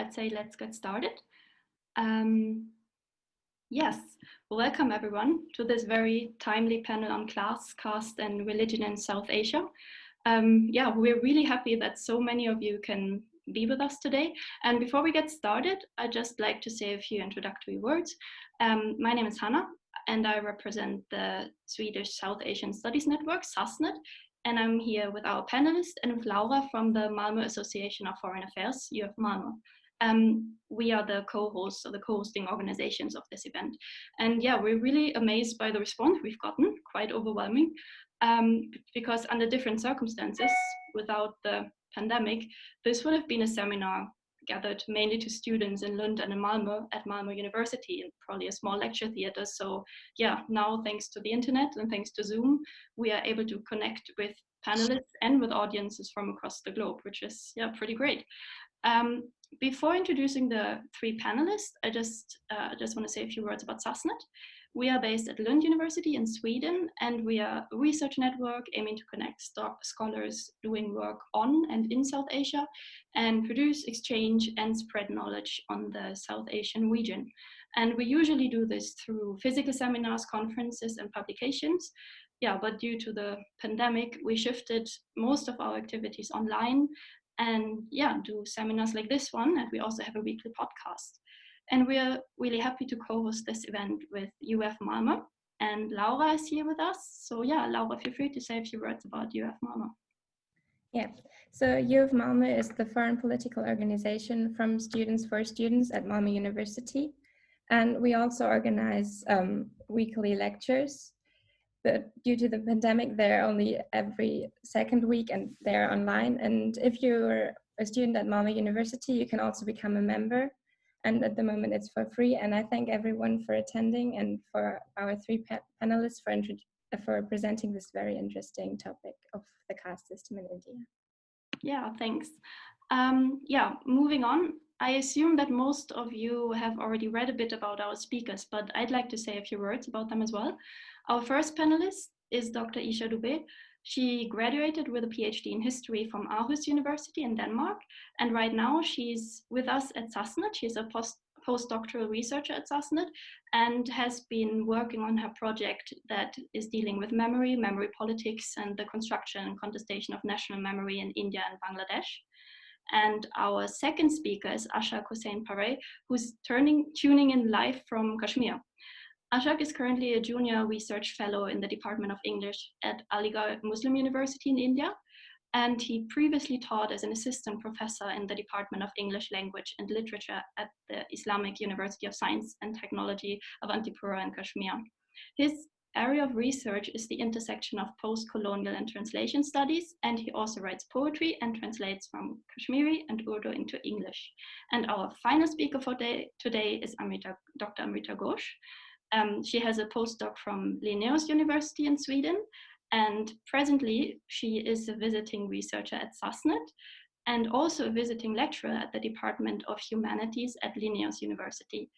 I'd say let's get started. Yes, welcome everyone to this very timely panel on class, caste, and religion in South Asia. We're really happy that so many of you can be with us today. And before we get started, I'd just like to say a few introductory words. My name is Hannah, and I represent the Swedish South Asian Studies Network, Sasnet, and I'm here with our panelists and with Laura from the Malmö Association of Foreign Affairs, UF Malmö. We are the co-hosts or the co-hosting organizations of this event. And yeah, we're really amazed by the response we've gotten, quite overwhelming, because under different circumstances, without the pandemic, this would have been a seminar gathered mainly to students in Lund and in Malmö at Malmö University, and probably a small lecture theater. So yeah, now thanks to the internet and thanks to Zoom, we are able to connect with panelists and with audiences from across the globe, which is pretty great. Before introducing the three panelists, I just want to say a few words about Sasnet. We are based at Lund University in Sweden, and we are a research network aiming to connect scholars doing work on and in South Asia and produce, exchange, and spread knowledge on the South Asian region. And we usually do this through physical seminars, conferences, and publications. But due to the pandemic, we shifted most of our activities online and do seminars like this one, and we also have a weekly podcast. And we're really happy to co-host this event with UF Malmö, and Laura is here with us. So Laura, feel free to say a few words about UF Malmö. Yeah, so UF Malmö is the foreign political organization from Students for Students at Malmö University. And we also organize weekly lectures, but due to the pandemic, they're only every second week and they're online. And if you're a student at Malmö University, you can also become a member. And at the moment it's for free. And I thank everyone for attending and for our three panelists for presenting this very interesting topic of the caste system in India. Yeah, thanks. Moving on. I assume that most of you have already read a bit about our speakers, but I'd like to say a few words about them as well. Our first panelist is Dr. Isha Dubey. She graduated with a PhD in history from Aarhus University in Denmark, and right now she's with us at Sasnet. She's a postdoctoral researcher at Sasnet and has been working on her project that is dealing with memory politics, and the construction and contestation of national memory in India and Bangladesh. And our second speaker is Ashaq Hussain Parray, who's tuning in live from Kashmir. Ashaq is currently a junior research fellow in the Department of English at Aligarh Muslim University in India, and he previously taught as an assistant professor in the Department of English Language and Literature at the Islamic University of Science and Technology of Awantipora in Kashmir. His area of research is the intersection of post-colonial and translation studies, and he also writes poetry and translates from Kashmiri and Urdu into English. And our final speaker for today is Dr. Amrita Ghosh. She has a postdoc from Linnaeus University in Sweden, and presently she is a visiting researcher at Sasnet and also a visiting lecturer at the Department of Humanities at Linnaeus University.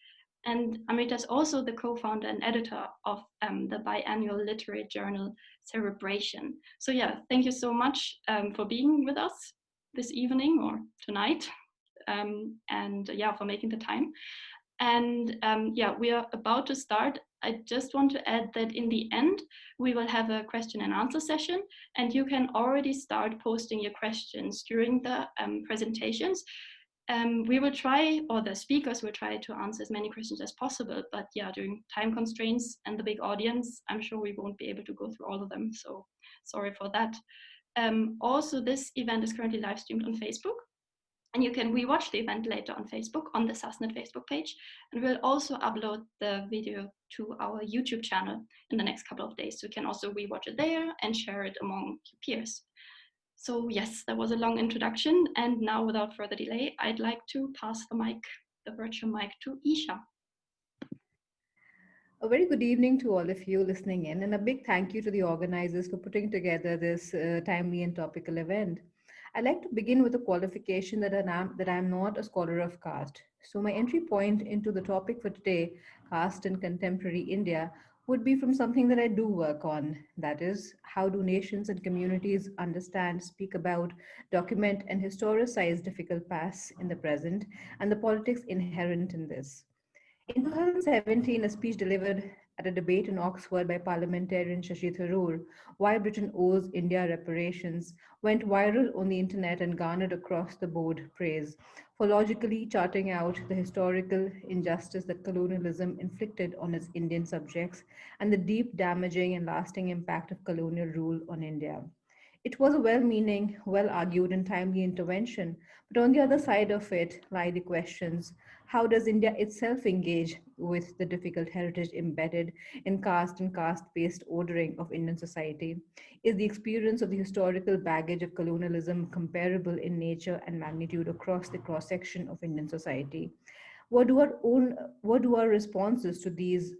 And Amrita is also the co-founder and editor of the biannual literary journal Cerebration. So thank you so much for being with us this evening or tonight, and for making the time. And we are about to start. I just want to add that in the end, we will have a question and answer session, and you can already start posting your questions during the presentations. We will try, or the speakers will try to answer as many questions as possible, but during time constraints and the big audience, I'm sure we won't be able to go through all of them, so sorry for that. Also, this event is currently live streamed on Facebook, and you can rewatch the event later on Facebook, on the Sasnet Facebook page. And we'll also upload the video to our YouTube channel in the next couple of days. So you can also rewatch it there and share it among your peers. So yes, that was a long introduction. And now without further delay, I'd like to pass the virtual mic to Isha. A very good evening to all of you listening in, and a big thank you to the organizers for putting together this timely and topical event. I'd like to begin with a qualification that I'm not a scholar of caste. So my entry point into the topic for today, caste in contemporary India, would be from something that I do work on. That is, how do nations and communities understand, speak about, document, and historicize difficult pasts in the present and the politics inherent in this. In 2017, a speech delivered at a debate in Oxford by parliamentarian Shashi Tharoor, Why Britain Owes India Reparations, went viral on the internet and garnered across the board praise for logically charting out the historical injustice that colonialism inflicted on its Indian subjects and the deep, damaging, and lasting impact of colonial rule on India. It was a well meaning, well argued, and timely intervention, but on the other side of it lie the questions: how does India itself engage with the difficult heritage embedded in caste and caste based ordering of Indian society? Is the experience of the historical baggage of colonialism comparable in nature and magnitude across the cross section of Indian society? What do our responses to these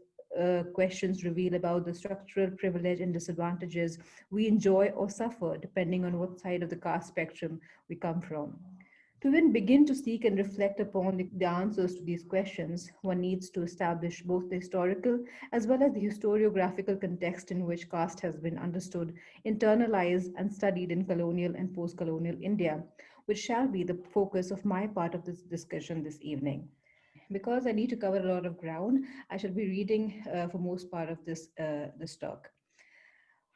questions reveal about the structural privilege and disadvantages we enjoy or suffer depending on what side of the caste spectrum we come from? To even begin to seek and reflect upon the answers to these questions, one needs to establish both the historical as well as the historiographical context in which caste has been understood, internalized, and studied in colonial and post colonial India, which shall be the focus of my part of this discussion this evening. Because I need to cover a lot of ground, I shall be reading for most part of this talk.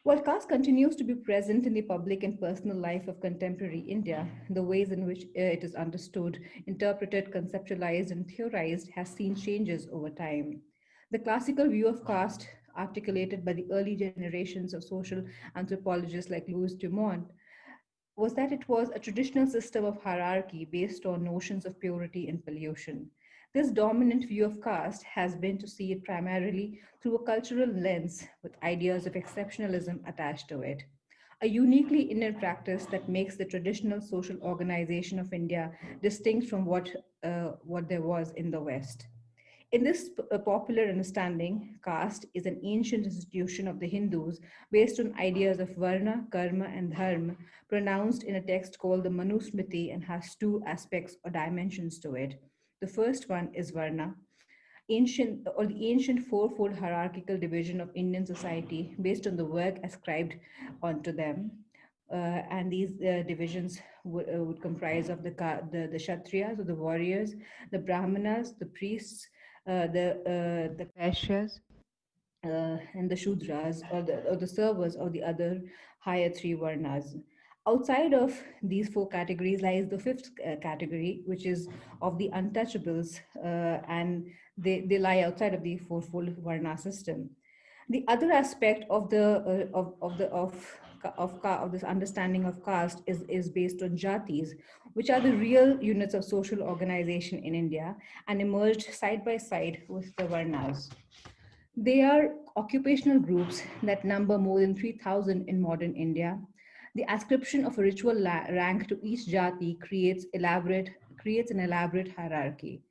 While caste continues to be present in the public and personal life of contemporary India, the ways in which it is understood, interpreted, conceptualized, and theorized has seen changes over time. The classical view of caste, articulated by the early generations of social anthropologists like Louis Dumont, was that it was a traditional system of hierarchy based on notions of purity and pollution. This dominant view of caste has been to see it primarily through a cultural lens with ideas of exceptionalism attached to it. A uniquely Indian practice that makes the traditional social organization of India distinct from what there was in the West. In this popular understanding, caste is an ancient institution of the Hindus based on ideas of varna, karma, and dharma, pronounced in a text called the Manusmriti and has two aspects or dimensions to it. The first one is varna, the ancient fourfold hierarchical division of Indian society based on the work ascribed onto them. And these divisions would comprise of the Kshatriyas or the warriors, the Brahmanas, the priests, the Vaishyas, and the Shudras or the servers of the other higher three Varnas. Outside of these four categories lies the fifth category, which is of the untouchables, and they lie outside of the fourfold Varna system. The other aspect of this understanding of caste is based on jatis, which are the real units of social organization in India and emerged side by side with the Varnas. They are occupational groups that number more than 3,000 in modern India. The ascription of a ritual rank to each jati creates an elaborate hierarchy.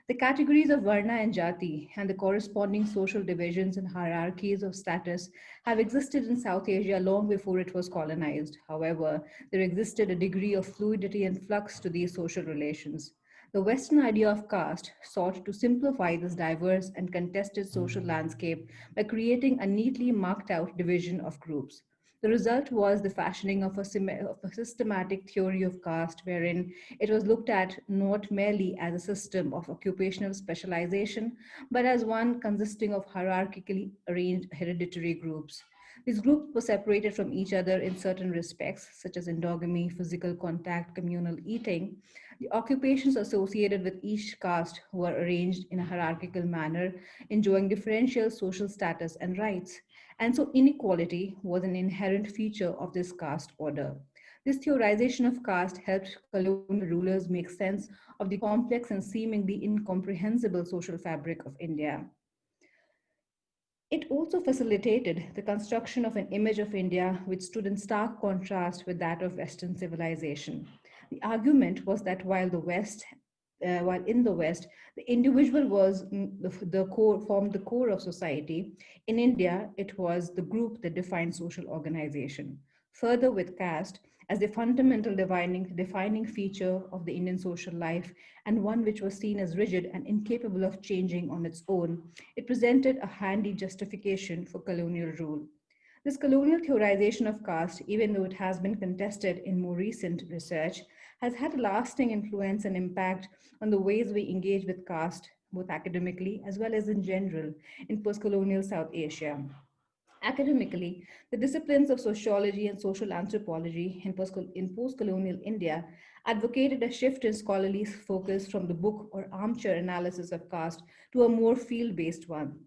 The categories of Varna and Jati and the corresponding social divisions and hierarchies of status have existed in South Asia long before it was colonized. However, there existed a degree of fluidity and flux to these social relations. The Western idea of caste sought to simplify this diverse and contested social landscape by creating a neatly marked out division of groups. The result was the fashioning of a systematic theory of caste, wherein it was looked at not merely as a system of occupational specialization, but as one consisting of hierarchically arranged hereditary groups. These groups were separated from each other in certain respects, such as endogamy, physical contact, communal eating. The occupations associated with each caste were arranged in a hierarchical manner, enjoying differential social status and rights. And so inequality was an inherent feature of this caste order. This theorization of caste helped colonial rulers make sense of the complex and seemingly incomprehensible social fabric of India. It also facilitated the construction of an image of India which stood in stark contrast with that of Western civilization. The argument was that while in the West, the individual was the core, formed the core of society. In India, it was the group that defined social organization. Further, with caste, as the fundamental defining feature of the Indian social life, and one which was seen as rigid and incapable of changing on its own. It presented a handy justification for colonial rule. This colonial theorization of caste, even though it has been contested in more recent research, has had a lasting influence and impact on the ways we engage with caste, both academically as well as in general, in post-colonial South Asia. Academically, the disciplines of sociology and social anthropology in post-colonial India advocated a shift in scholarly focus from the book or armchair analysis of caste to a more field-based one.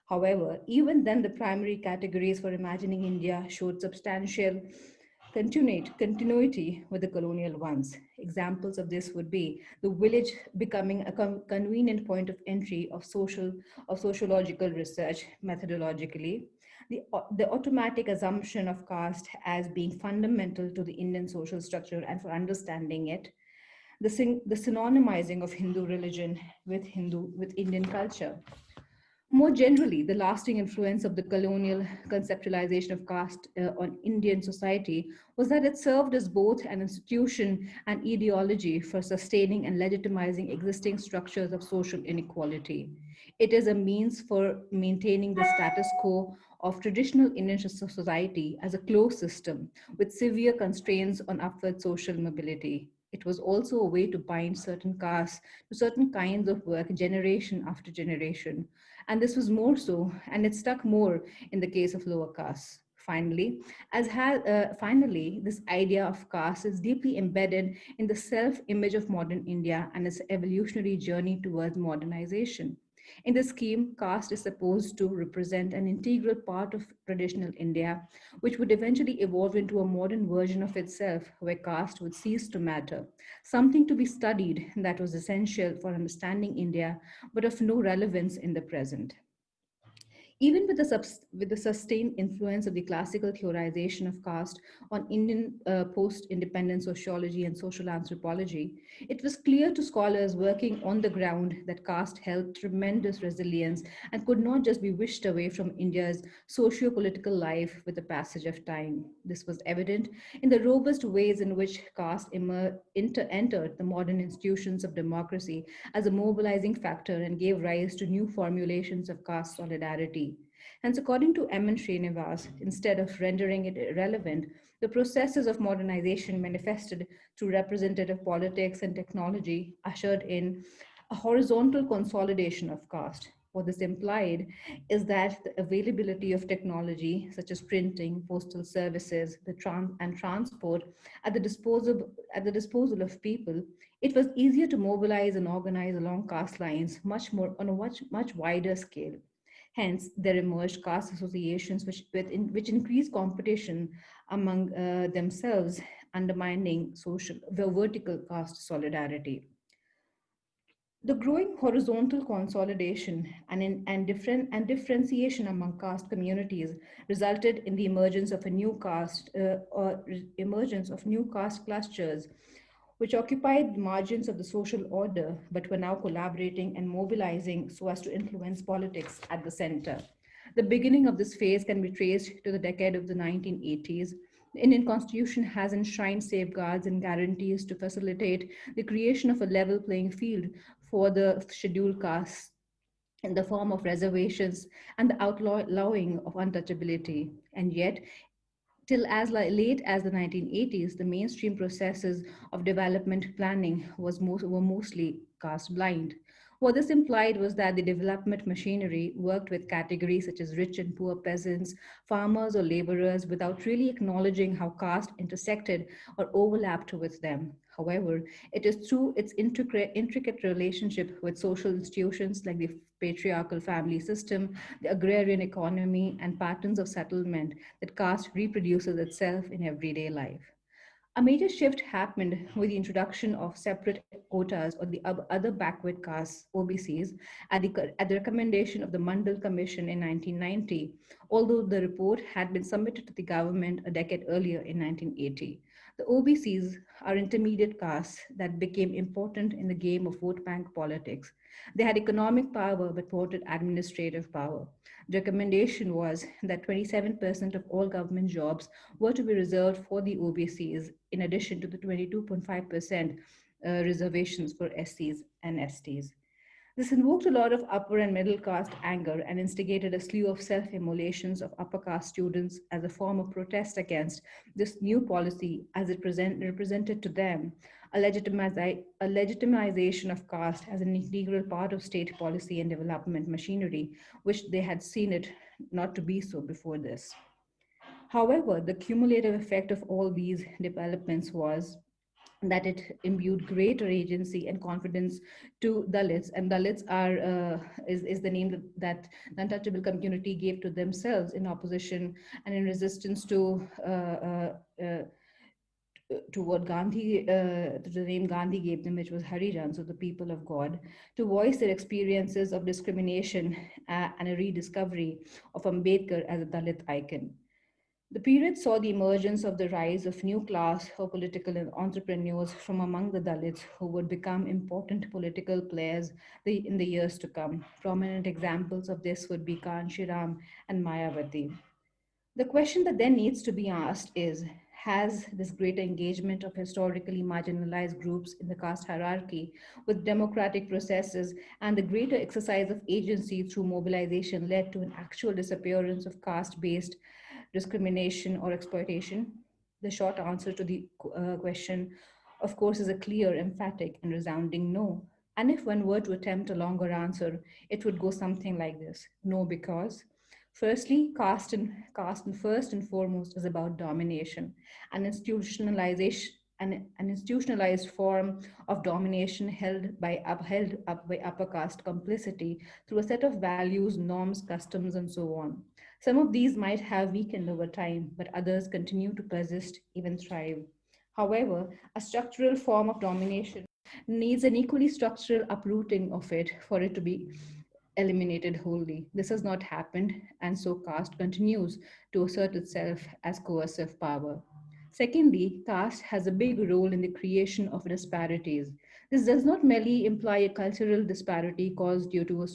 However, even then, the primary categories for imagining India showed substantial continuity with the colonial ones. Examples of this would be the village becoming a convenient point of entry of sociological research methodologically, the automatic assumption of caste as being fundamental to the Indian social structure and for understanding it, the synonymizing of Hindu religion with Indian culture. More generally, the lasting influence of the colonial conceptualization of caste on Indian society was that it served as both an institution and ideology for sustaining and legitimizing existing structures of social inequality. It is a means for maintaining the status quo of traditional Indian society as a closed system with severe constraints on upward social mobility. It was also a way to bind certain castes to certain kinds of work generation after generation, and this was more so, and it stuck more in the case of lower castes. Finally, this idea of caste is deeply embedded in the self-image of modern India and its evolutionary journey towards modernization. In the scheme, caste is supposed to represent an integral part of traditional India, which would eventually evolve into a modern version of itself, where caste would cease to matter, something to be studied that was essential for understanding India, but of no relevance in the present. Even with the sustained influence of the classical theorization of caste on Indian post-independent sociology and social anthropology, it was clear to scholars working on the ground that caste held tremendous resilience and could not just be wished away from India's socio-political life with the passage of time. This was evident in the robust ways in which caste entered the modern institutions of democracy as a mobilizing factor and gave rise to new formulations of caste solidarity. Hence, according to M. N. Srinivas, instead of rendering it irrelevant, the processes of modernization manifested through representative politics and technology ushered in a horizontal consolidation of caste. What this implied is that the availability of technology such as printing, postal services, and transport at the disposal of people, it was easier to mobilize and organize along caste lines much more on a much wider scale. Hence, there emerged caste associations which increased competition among themselves, undermining the vertical caste solidarity. The growing horizontal consolidation and differentiation among caste communities resulted in the emergence of a new caste or emergence of new caste clusters which occupied the margins of the social order but were now collaborating and mobilizing so as to influence politics at the center. The beginning of this phase can be traced to the decade of the 1980s. The Indian Constitution has enshrined safeguards and guarantees to facilitate the creation of a level playing field for the scheduled castes in the form of reservations and the outlawing of untouchability. And yet, till as late as the 1980s, the mainstream processes of development planning were mostly caste blind. What this implied was that the development machinery worked with categories such as rich and poor peasants, farmers or laborers without really acknowledging how caste intersected or overlapped with them. However, it is through its intricate relationship with social institutions like the patriarchal family system, the agrarian economy, and patterns of settlement that caste reproduces itself in everyday life. A major shift happened with the introduction of separate quotas or the other backward castes, OBCs, at the recommendation of the Mandal Commission in 1990, although the report had been submitted to the government a decade earlier in 1980. The OBCs are intermediate castes that became important in the game of vote bank politics. They had economic power but wanted administrative power. The recommendation was that 27% of all government jobs were to be reserved for the OBCs, in addition to the 22.5% reservations for SCs and STs. This invoked a lot of upper and middle caste anger and instigated a slew of self immolations of upper caste students as a form of protest against this new policy as it represented to them a legitimization of caste as an integral part of state policy and development machinery, which they had seen it not to be so before this. However, the cumulative effect of all these developments was that it imbued greater agency and confidence to Dalits, and Dalits is the name that the untouchable community gave to themselves in opposition and in resistance to what to the name Gandhi gave them, which was Harijan, so the people of God, to voice their experiences of discrimination and a rediscovery of Ambedkar as a Dalit icon. The period saw the emergence of the rise of new class of political entrepreneurs from among the Dalits who would become important political players in the years to come. Prominent examples of this would be Kanshiram and Mayavati. The question that then needs to be asked is, has this greater engagement of historically marginalized groups in the caste hierarchy with democratic processes and the greater exercise of agency through mobilization led to an actual disappearance of caste-based discrimination or exploitation? The short answer to the question, of course, is a clear, emphatic, and resounding no. And if one were to attempt a longer answer, it would go something like this: no, because firstly, caste and first and foremost is about domination, an institutionalization, an institutionalized form of domination upheld up by upper caste complicity through a set of values, norms, customs, and so on. Some of these might have weakened over time, but others continue to persist, even thrive. However, a structural form of domination needs an equally structural uprooting of it for it to be eliminated wholly. This has not happened, and so caste continues to assert itself as coercive power. Secondly, caste has a big role in the creation of disparities. This does not merely imply a cultural disparity caused due to a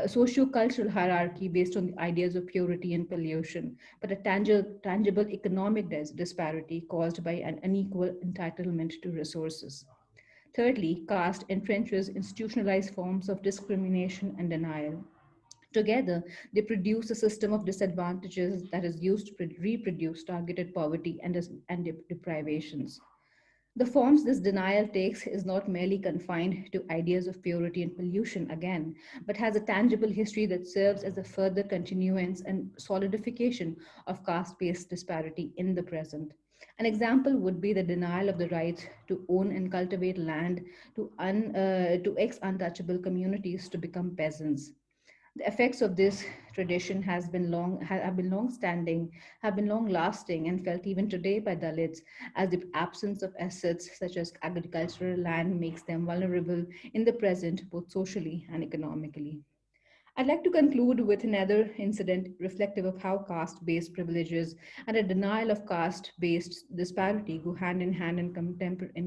socio-cultural hierarchy based on the ideas of purity and pollution, but a tangible economic disparity caused by an unequal entitlement to resources. Thirdly, caste entrenches institutionalized forms of discrimination and denial. Together, they produce a system of disadvantages that is used to reproduce targeted poverty and deprivations. The forms this denial takes is not merely confined to ideas of purity and pollution again, but has a tangible history that serves as a further continuance and solidification of caste-based disparity in the present. An example would be the denial of the right to own and cultivate land to ex-untouchable communities to become peasants. The effects of this tradition have been long standing, have been long lasting, and felt even today by Dalits, as the absence of assets such as agricultural land makes them vulnerable in the present, both socially and economically. I'd like to conclude with another incident reflective of how caste based privileges and a denial of caste based disparity go hand in hand in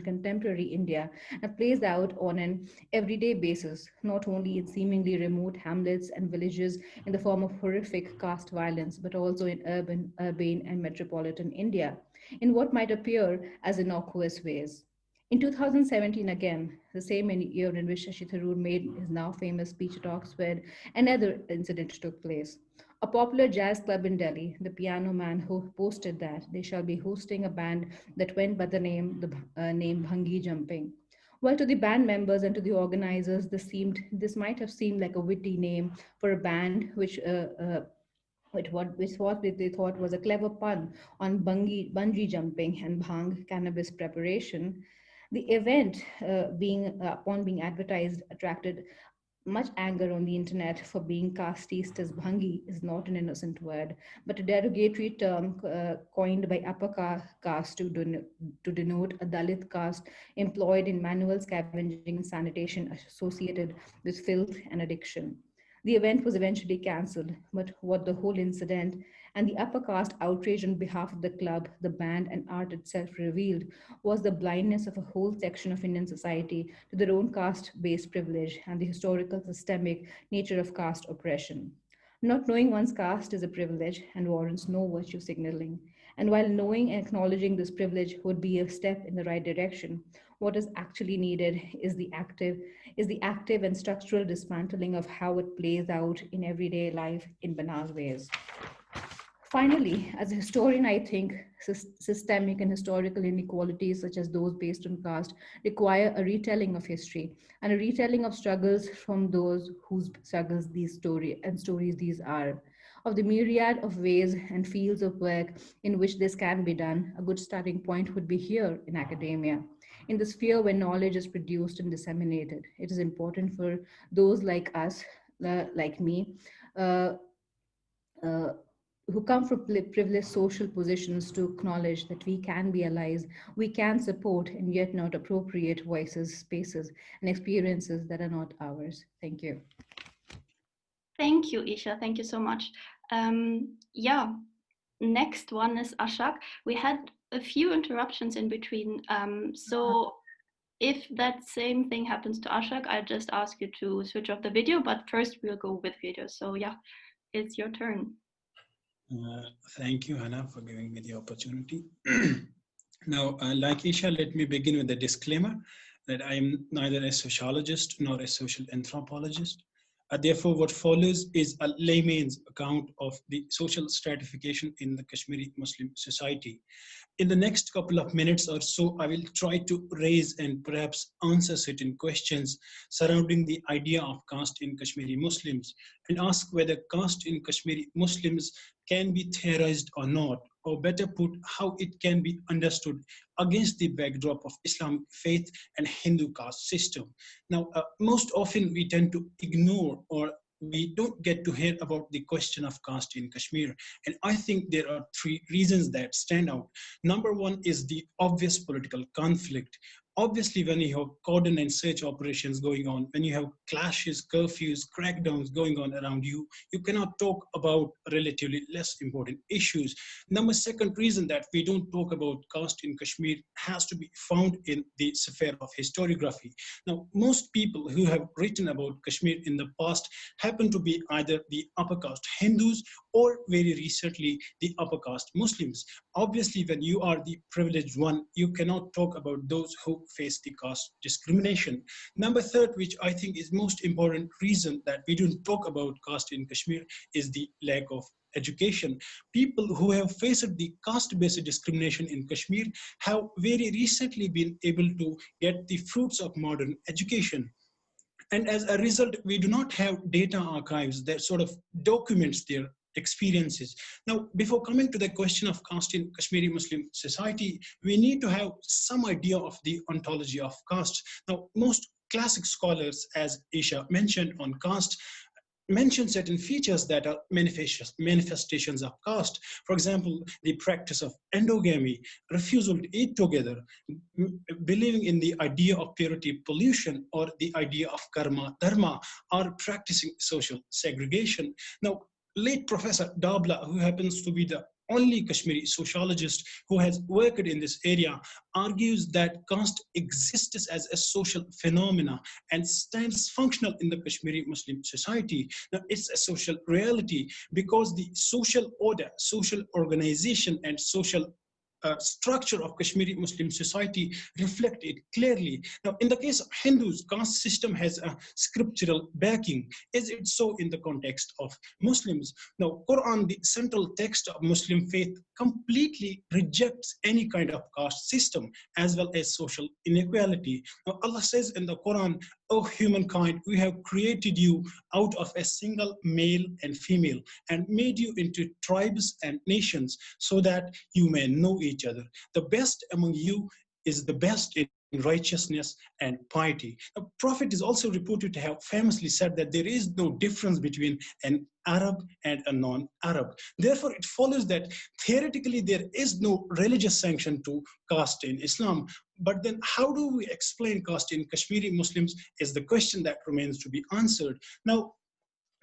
contemporary India and plays out on an everyday basis, not only in seemingly remote hamlets and villages in the form of horrific caste violence, but also in urban, and metropolitan India in what might appear as innocuous ways. In 2017, again, the same year in which Shashi Tharoor made his now famous speech at Oxford, another incident took place. A popular jazz club in Delhi, the piano man who posted that they shall be hosting a band that went by the name Bhangi Jumping. Well, to the band members and to the organizers, this might have seemed like a witty name for a band which what they thought was a clever pun on bungee jumping and bhang cannabis preparation. The event, upon being advertised, attracted much anger on the internet for being casteist, as bhangi is not an innocent word, but a derogatory term coined by upper caste to denote a Dalit caste employed in manual scavenging and sanitation associated with filth and addiction. The event was eventually cancelled, but what the whole incident and the upper caste outrage on behalf of the club, the band, and art itself revealed was the blindness of a whole section of Indian society to their own caste based privilege and the historical systemic nature of caste oppression. Not knowing one's caste is a privilege and warrants no virtue signaling. And while knowing and acknowledging this privilege would be a step in the right direction, what is actually needed is the active and structural dismantling of how it plays out in everyday life in banal ways. Finally, as a historian, I think systemic and historical inequalities, such as those based on caste, require a retelling of history and a retelling of struggles from those whose struggles stories these are. Of the myriad of ways and fields of work in which this can be done, a good starting point would be here in academia. In the sphere where knowledge is produced and disseminated, it is important for those like us, like me, uh, uh, who come from privileged social positions to acknowledge that we can be allies, we can support and yet not appropriate voices, spaces, and experiences that are not ours. Thank you. Thank you, Isha. Thank you so much. Yeah, next one is Ashaq. We had a few interruptions in between. So if that same thing happens to Ashaq, I just ask you to switch off the video, but first we'll go with video. So yeah, it's your turn. Thank you, Hannah, for giving me the opportunity. Now, like Isha, let me begin with a disclaimer that I am neither a sociologist nor a social anthropologist. Therefore, what follows is a layman's account of the social stratification in the Kashmiri Muslim society. In the next couple of minutes or so, I will try to raise and perhaps answer certain questions surrounding the idea of caste in Kashmiri Muslims and ask whether caste in Kashmiri Muslims can be theorized or not, or better put, how it can be understood against the backdrop of Islamic faith and Hindu caste system. Now, most often we tend to ignore or we don't get to hear about the question of caste in Kashmir. And I think there are three reasons that stand out. Number one is the obvious political conflict. Obviously, when you have cordon and search operations going on, when you have clashes, curfews, crackdowns going on around you, you cannot talk about relatively less important issues. Second reason that we don't talk about caste in Kashmir has to be found in the sphere of historiography. Now, most people who have written about Kashmir in the past happen to be either the upper caste Hindus or very recently the upper caste Muslims. Obviously, when you are the privileged one, you cannot talk about those who face the caste discrimination. Third, which I think is most important reason that we don't talk about caste in Kashmir, is the lack of education. People who have faced the caste-based discrimination in Kashmir have very recently been able to get the fruits of modern education. And as a result, we do not have data archives that sort of documents their experiences. Now, before coming to the question of caste in Kashmiri Muslim society, we need to have some idea of the ontology of caste. Now, most classic scholars, as Isha mentioned on caste, mention certain features that are manifestations of caste. For example, the practice of endogamy, refusal to eat together, believing in the idea of purity pollution, or the idea of karma dharma, or practicing social segregation. Now, late Professor Dabla, who happens to be the only Kashmiri sociologist who has worked in this area, argues that caste exists as a social phenomena and stands functional in the Kashmiri Muslim society. Now, it's a social reality because the social order, social organization, and social structure of Kashmiri Muslim society reflect it clearly. Now, in the case of Hindus, caste system has a scriptural backing, as it's so in the context of Muslims. Now, Quran, the central text of Muslim faith, completely rejects any kind of caste system as well as social inequality. Now, Allah says in the Quran, "O humankind, we have created you out of a single male and female and made you into tribes and nations so that you may know each other. The best among you is the best in righteousness and piety." The Prophet is also reported to have famously said that there is no difference between an Arab and a non-Arab. Therefore, it follows that theoretically there is no religious sanction to caste in Islam. But then how do we explain caste in Kashmiri Muslims is the question that remains to be answered. Now,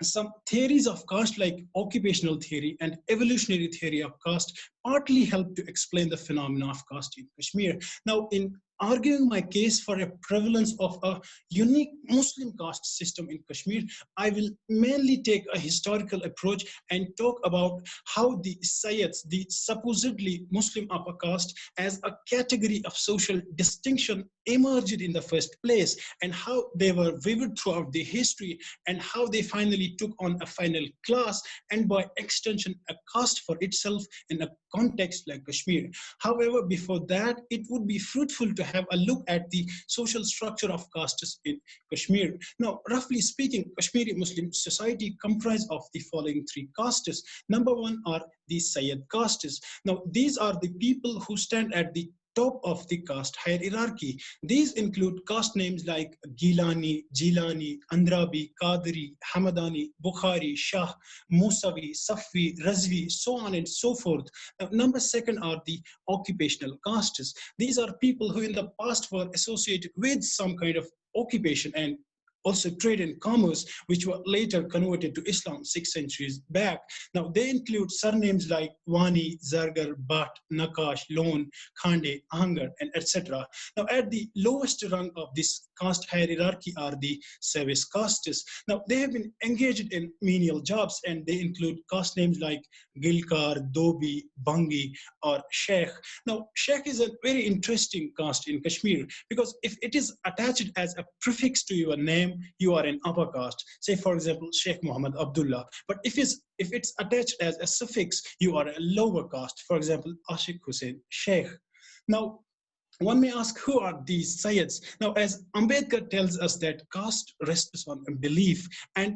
some theories of caste like occupational theory and evolutionary theory of caste partly help to explain the phenomena of caste in Kashmir. Now, in arguing my case for a prevalence of a unique Muslim caste system in Kashmir, I will mainly take a historical approach and talk about how the Sayyids, the supposedly Muslim upper caste, as a category of social distinction emerged in the first place, and how they were vivid throughout the history, and how they finally took on a final class, and by extension a caste for itself in a context like Kashmir. However, before that, it would be fruitful to have a look at the social structure of castes in Kashmir. Now, roughly speaking, Kashmiri Muslim society comprises of the following three castes. Number one are the Sayyid castes. Now, these are the people who stand at the top of the caste hierarchy. These include caste names like Gilani, Jilani, Andrabi, Qadri, Hamadani, Bukhari, Shah, Musavi, Safi, Razvi, so on and so forth. Number second are the occupational castes. These are people who in the past were associated with some kind of occupation and also trade and commerce, which were later converted to Islam 6 centuries back. Now, they include surnames like Wani, Zargar, Bhatt, Nakash, Lone, Khande, Ahangar, and etc. Now, at the lowest rung of this caste hierarchy are the service castes. Now, they have been engaged in menial jobs, and they include caste names like Gilkar, Dobi, Bangi, or Sheikh. Now, Sheikh is a very interesting caste in Kashmir because if it is attached as a prefix to your name, you are an upper caste. Say, for example, Sheikh Muhammad Abdullah. But if it's attached as a suffix, you are a lower caste. For example, Ashaq Hussain Sheikh. Now, one may ask, who are these Sayyids? Now, as Ambedkar tells us that caste rests on a belief,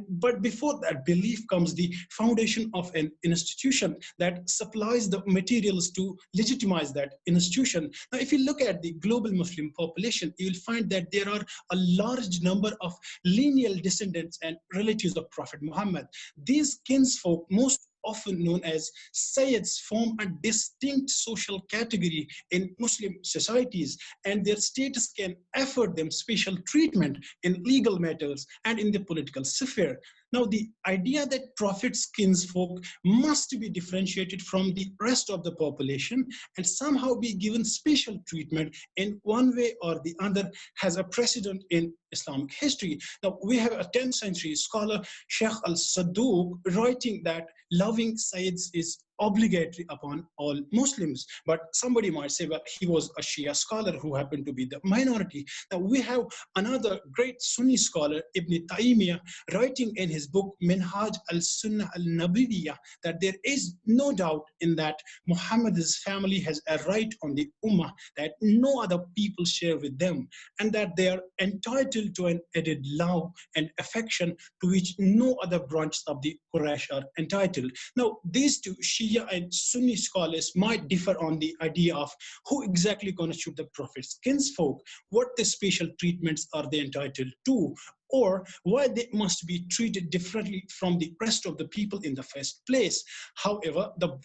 but before that belief comes the foundation of an institution that supplies the materials to legitimize that institution. Now, if you look at the global Muslim population, you will find that there are a large number of lineal descendants and relatives of Prophet Muhammad. These kinsfolk, most often known as Sayyids, form a distinct social category in Muslim societies, and their status can afford them special treatment in legal matters and in the political sphere. Now, the idea that Prophet's kinsfolk must be differentiated from the rest of the population and somehow be given special treatment in one way or the other has a precedent in Islamic history. Now, we have a 10th century scholar, Sheikh al-Sadduq, writing that loving Sayyids is obligatory upon all Muslims. But somebody might say, well, he was a Shia scholar who happened to be the minority. Now, we have another great Sunni scholar, Ibn Taymiyyah, writing in his book, Minhaj al-Sunnah al-Nabawiyya, that there is no doubt in that Muhammad's family has a right on the Ummah that no other people share with them, and that they are entitled to an added love and affection to which no other branches of the Quraysh are entitled. Now, these two Shia and Sunni scholars might differ on the idea of who exactly constitute the Prophet's kinsfolk, what the special treatments are they entitled to, or why they must be treated differently from the rest of the people in the first place. However, the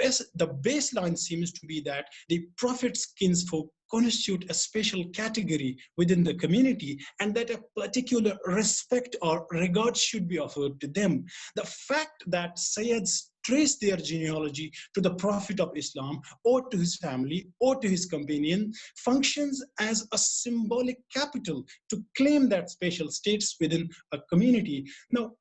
baseline seems to be that the Prophet's kinsfolk constitute a special category within the community, and that a particular respect or regard should be offered to them. The fact that Sayyids trace their genealogy to the Prophet of Islam or to his family or to his companion functions as a symbolic capital to claim that special status within a community. Now,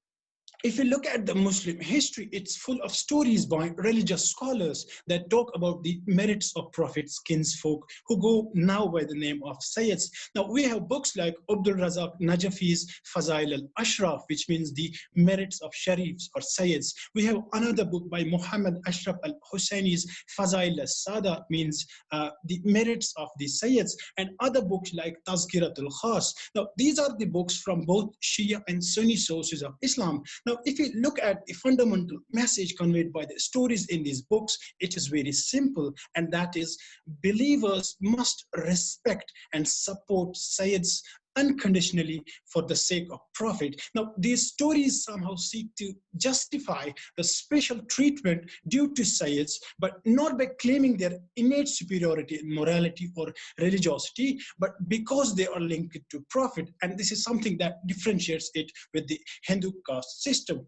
if you look at the Muslim history, it's full of stories by religious scholars that talk about the merits of Prophet's kinsfolk who go now by the name of Sayyids. Now, we have books like Abdul Razak Najafi's Fazail al-Ashraf, which means the merits of Sharifs or Sayyids. We have another book by Muhammad Ashraf al-Husseini's Fazail al-Sada, means the merits of the Sayyids, and other books like Tazkirat al-Khas. Now, these are the books from both Shia and Sunni sources of Islam. Now, if you look at the fundamental message conveyed by the stories in these books, it is very simple, and that is believers must respect and support Sayyids unconditionally for the sake of Prophet. Now, these stories somehow seek to justify the special treatment due to Sayyids, but not by claiming their innate superiority in morality or religiosity, but because they are linked to Prophet. And this is something that differentiates it with the Hindu caste system.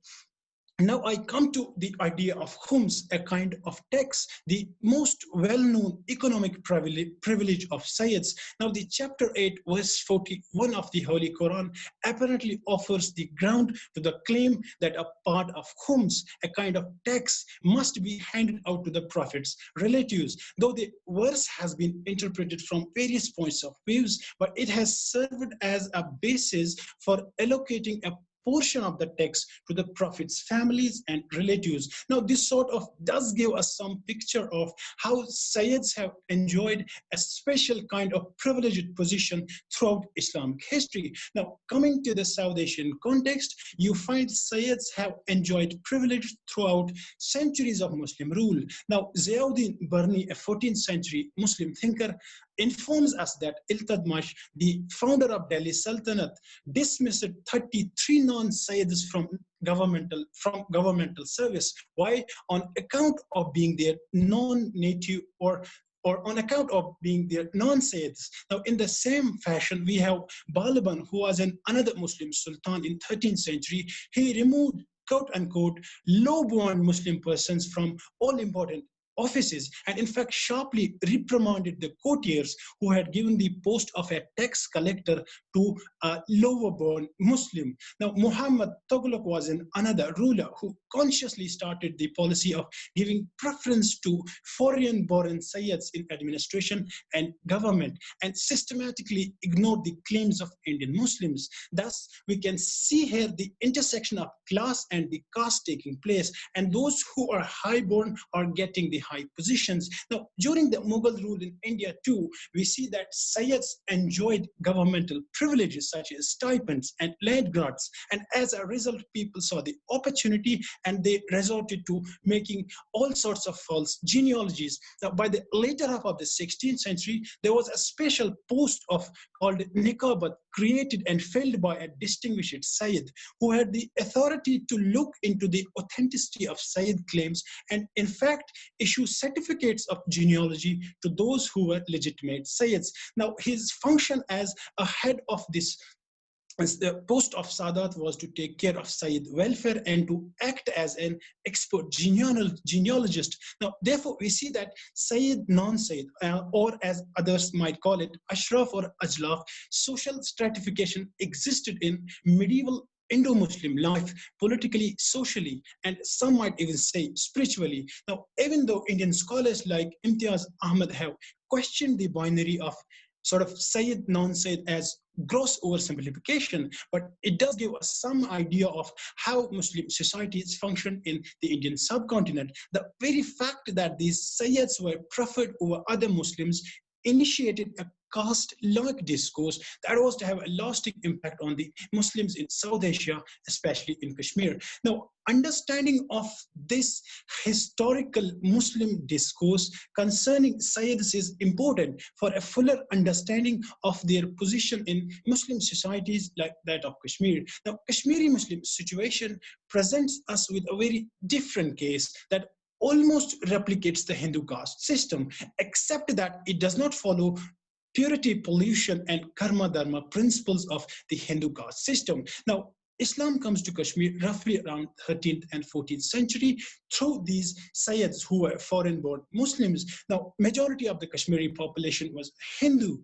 Now I come to the idea of khums, a kind of tax, the most well-known economic privilege of Sayyids. Now the chapter 8, verse 41 of the Holy Quran apparently offers the ground to the claim that a part of khums, a kind of tax, must be handed out to the Prophet's relatives. Though the verse has been interpreted from various points of views, but it has served as a basis for allocating a portion of the text to the Prophet's families and relatives. Now, this sort of does give us some picture of how Sayyids have enjoyed a special kind of privileged position throughout Islamic history. Now, coming to the South Asian context, you find Sayyids have enjoyed privilege throughout centuries of Muslim rule. Now, Ziauddin Barni, a 14th century Muslim thinker, informs us that Iltutmish, the founder of Delhi Sultanate, dismissed 33 non-Sayyids from governmental service. Why? On account of being their non-native or on account of being their non-Sayyids. Now, in the same fashion, we have Balaban, who was another Muslim sultan in 13th century. He removed, quote unquote, low-born Muslim persons from all important offices, and in fact sharply reprimanded the courtiers who had given the post of a tax collector to a lower born Muslim. Now, Muhammad Tughlaq was another ruler who consciously started the policy of giving preference to foreign born Sayyids in administration and government, and systematically ignored the claims of Indian Muslims. Thus, we can see here the intersection of class and the caste taking place, and those who are highborn are getting the high positions. Now, during the Mughal rule in India too, we see that Sayyids enjoyed governmental privileges such as stipends and land grants, and as a result, people saw the opportunity and they resorted to making all sorts of false genealogies. Now, by the later half of the 16th century, there was a special post called Niqabat, created and filled by a distinguished Sayyid who had the authority to look into the authenticity of Sayyid claims and in fact issue certificates of genealogy to those who were legitimate Sayyids. Now, his function as a head of this the post of Sadat was to take care of Sayyid welfare and to act as an expert genealogist. Now, therefore, we see that Sayyid, non-Sayyid, or as others might call it, Ashraf or Ajlaf, social stratification existed in medieval Indo-Muslim life, politically, socially, and some might even say spiritually. Now, even though Indian scholars like Imtiaz Ahmad have questioned the binary of sort of Sayyid, non-Sayyid as gross oversimplification, but it does give us some idea of how Muslim societies function in the Indian subcontinent. The very fact that these Sayyids were preferred over other Muslims initiated a caste-like discourse that was to have a lasting impact on the Muslims in South Asia, especially in Kashmir. Now, understanding of this historical Muslim discourse concerning Sayyids is important for a fuller understanding of their position in Muslim societies like that of Kashmir. Now, Kashmiri Muslim situation presents us with a very different case that almost replicates the Hindu caste system, except that it does not follow purity, pollution, and karma dharma principles of the Hindu caste system. Now, Islam comes to Kashmir roughly around 13th and 14th century through these Sayyids who were foreign-born Muslims. Now, majority of the Kashmiri population was Hindu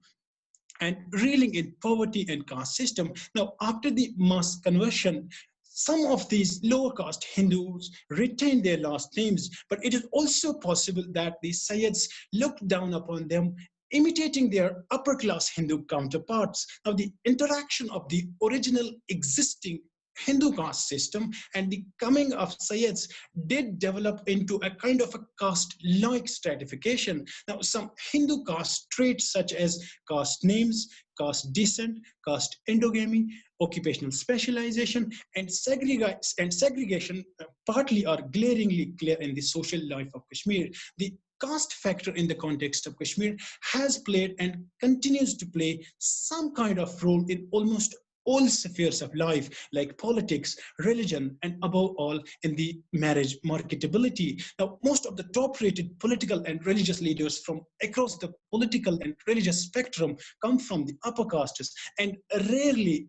and reeling in poverty and caste system. Now, after the mass conversion, some of these lower caste Hindus retained their last names, but it is also possible that the Sayyids looked down upon them, imitating their upper class Hindu counterparts. Now, the interaction of the original existing Hindu caste system and the coming of Sayyids did develop into a kind of a caste-like stratification. Now, some Hindu caste traits such as caste names, caste descent, caste endogamy, occupational specialization, and segregation partly are glaringly clear in the social life of Kashmir. The caste factor in the context of Kashmir has played and continues to play some kind of role in almost all spheres of life, like politics, religion, and above all, in the marriage marketability. Now, most of the top-rated political and religious leaders from across the political and religious spectrum come from the upper castes, and rarely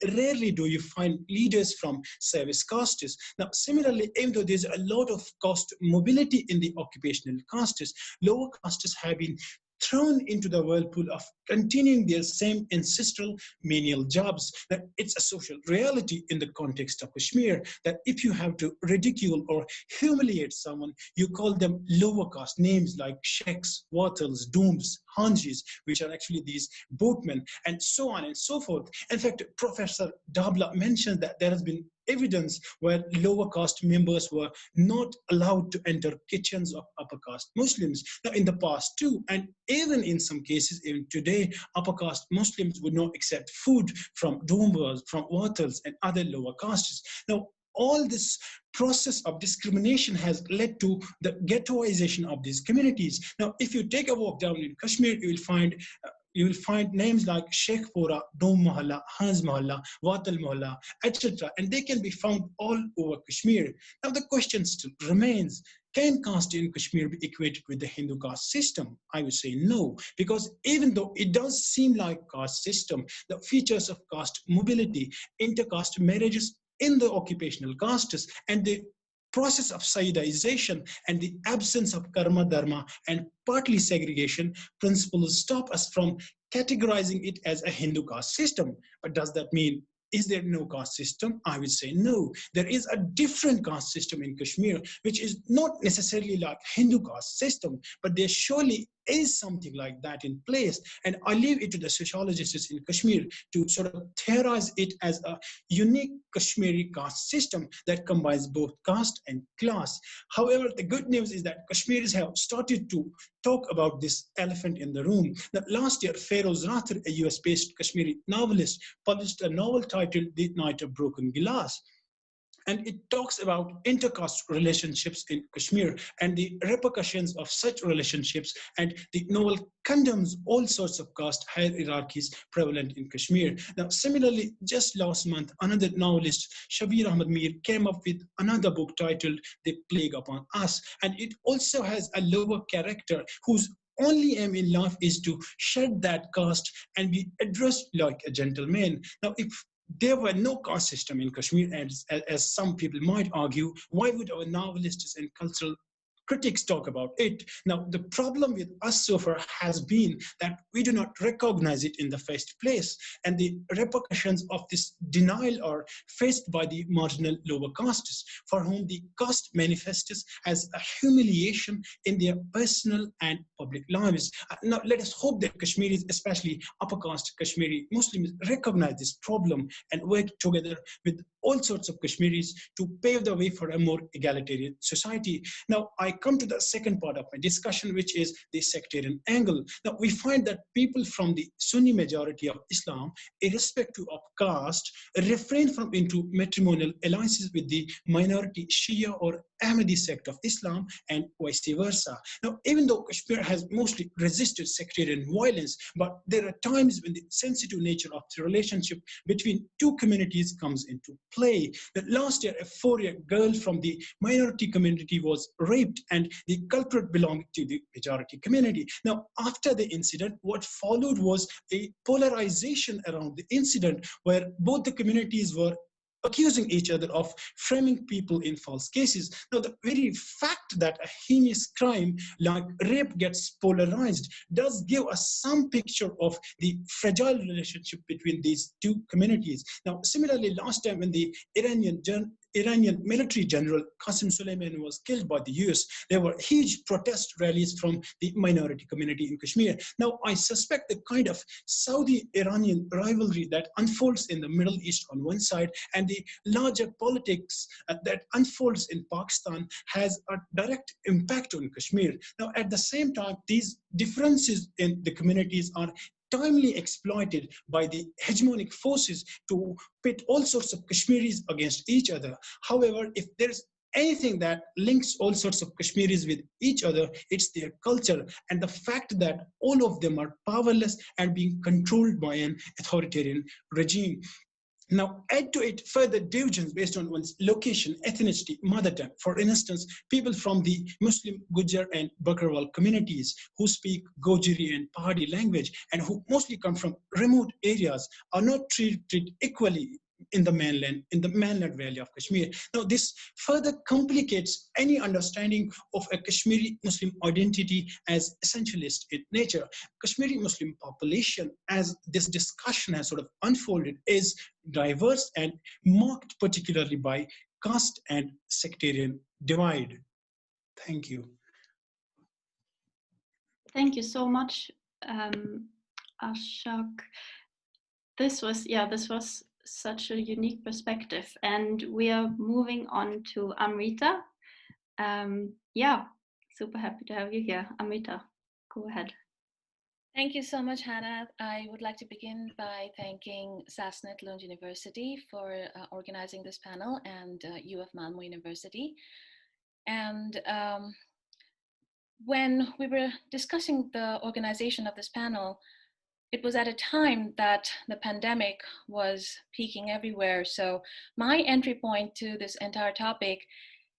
do you find leaders from service castes. Now, similarly, even though there's a lot of caste mobility in the occupational castes, lower castes have been thrown into the whirlpool of continuing their same ancestral menial jobs. That it's a social reality in the context of Kashmir, that if you have to ridicule or humiliate someone, you call them lower caste names like sheikhs, watals, dooms, hanjis, which are actually these boatmen, and so on and so forth. In fact, Professor Dabla mentioned that there has been evidence where lower caste members were not allowed to enter kitchens of upper caste Muslims. Now, in the past too, and even in some cases, even today, upper caste Muslims would not accept food from Doombas, from Watals, and other lower castes. Now, all this process of discrimination has led to the ghettoization of these communities. Now, if you take a walk down in Kashmir, you will find names like Sheikhpura, Doom Mohalla, Hans Mohalla, Watal Mohalla, etc. And they can be found all over Kashmir. Now the question still remains, can caste in Kashmir be equated with the Hindu caste system? I would say no, because even though it does seem like caste system, the features of caste mobility, intercaste marriages in the occupational castes, and the process of Sayyidization and the absence of karma dharma and partly segregation principles stop us from categorizing it as a Hindu caste system. But does that mean, is there no caste system? I would say no. There is a different caste system in Kashmir, which is not necessarily like Hindu caste system, but there surely is something like that in place. And I leave it to the sociologists in Kashmir to sort of theorize it as a unique Kashmiri caste system that combines both caste and class. However, the good news is that Kashmiris have started to talk about this elephant in the room. Now, last year, Feroz Rathar, a US-based Kashmiri novelist, published a novel titled The Night of Broken Glass. And it talks about intercaste relationships in Kashmir and the repercussions of such relationships, and the novel condemns all sorts of caste hierarchies prevalent in Kashmir. Now, similarly, just last month, another novelist, Shabir Ahmed Mir, came up with another book titled The Plague Upon Us. And it also has a lower character whose only aim in life is to shed that caste and be addressed like a gentleman. Now, if there were no caste system in Kashmir, as some people might argue, why would our novelists and cultural critics talk about it? Now, the problem with us so far has been that we do not recognize it in the first place, and the repercussions of this denial are faced by the marginal lower castes, for whom the caste manifests as a humiliation in their personal and public lives. Now, let us hope that Kashmiris, especially upper caste Kashmiri Muslims, recognize this problem and work together with all sorts of Kashmiris to pave the way for a more egalitarian society. Now, I come to the second part of my discussion, which is the sectarian angle. Now, we find that people from the Sunni majority of Islam, irrespective of caste, refrain from into matrimonial alliances with the minority Shia or Ahmadi sect of Islam, and vice versa. Now, even though Kashmir has mostly resisted sectarian violence, but there are times when the sensitive nature of the relationship between two communities comes into play. That last year, a 4-year girl from the minority community was raped, and the culprit belonged to the majority community. Now, after the incident, what followed was a polarization around the incident, where both the communities were accusing each other of framing people in false cases. Now, the very fact that a heinous crime like rape gets polarized does give us some picture of the fragile relationship between these two communities. Now, similarly, last time when the Iranian military general Qasem Soleimani was killed by the US, there were huge protest rallies from the minority community in Kashmir. Now, I suspect the kind of Saudi-Iranian rivalry that unfolds in the Middle East on one side and the larger politics that unfolds in Pakistan has a direct impact on Kashmir. Now, at the same time, these differences in the communities are timely exploited by the hegemonic forces to pit all sorts of Kashmiris against each other. However, if there's anything that links all sorts of Kashmiris with each other, it's their culture and the fact that all of them are powerless and being controlled by an authoritarian regime. Now, add to it further divisions based on one's location, ethnicity, mother tongue. For instance, people from the Muslim, Gujar, and Bakarwal communities who speak Gojari and Pahadi language and who mostly come from remote areas are not treated equally in the mainland valley of Kashmir. Now, this further complicates any understanding of a Kashmiri Muslim identity as essentialist in nature. Kashmiri Muslim population, as this discussion has sort of unfolded, is diverse and marked particularly by caste and sectarian divide. Thank you. Thank you so much, Ashaq. This was such a unique perspective, and we are moving on to Amrita. Super happy to have you here. Amrita, go ahead. Thank you so much, Hannah. I would like to begin by thanking Sasnet Lund University for organizing this panel, and UF Malmö University. And when we were discussing the organization of this panel, it was at a time that the pandemic was peaking everywhere. So my entry point to this entire topic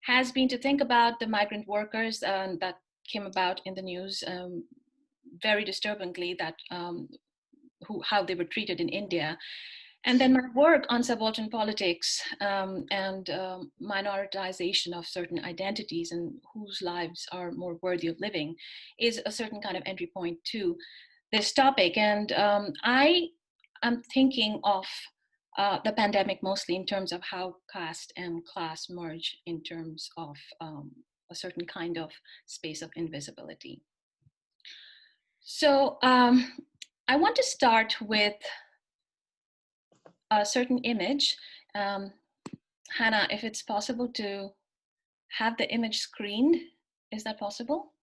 has been to think about the migrant workers that came about in the news very disturbingly, that how they were treated in India. And then my work on subaltern politics and minoritization of certain identities and whose lives are more worthy of living is a certain kind of entry point to this topic. And I am thinking of the pandemic mostly in terms of how caste and class merge in terms of a certain kind of space of invisibility. So I want to start with a certain image. Hannah, if it's possible to have the image screened, is that possible?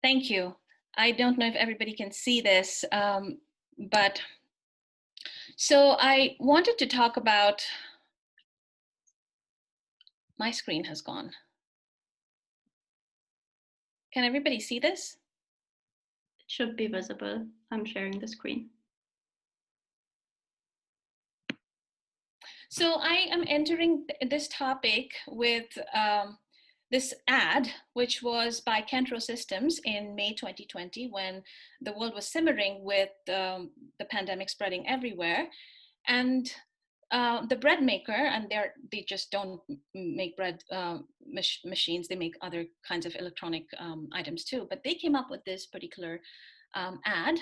Thank you. I don't know if everybody can see this, but so I wanted to talk about, my screen has gone. Can everybody see this? It should be visible. I'm sharing the screen. So I am entering this topic with this ad, which was by Kentro Systems in May 2020, when the world was simmering with the pandemic spreading everywhere. And the bread maker, and they just don't make bread machines, they make other kinds of electronic items too, but they came up with this particular ad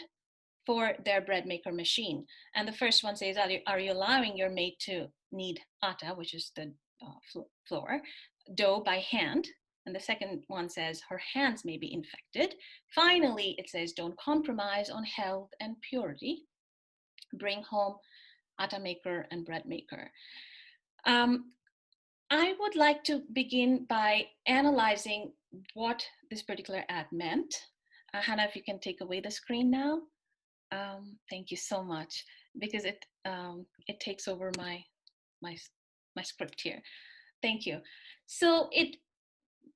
for their bread maker machine. And the first one says, are you allowing your maid to knead atta, which is the flour, dough by hand? And the second one says, her hands may be infected. Finally, it says, don't compromise on health and purity. Bring home atta maker and bread maker. I would like to begin by analyzing what this particular ad meant. Hannah, if you can take away the screen now. Thank you so much, because it takes over my script here. Thank you. So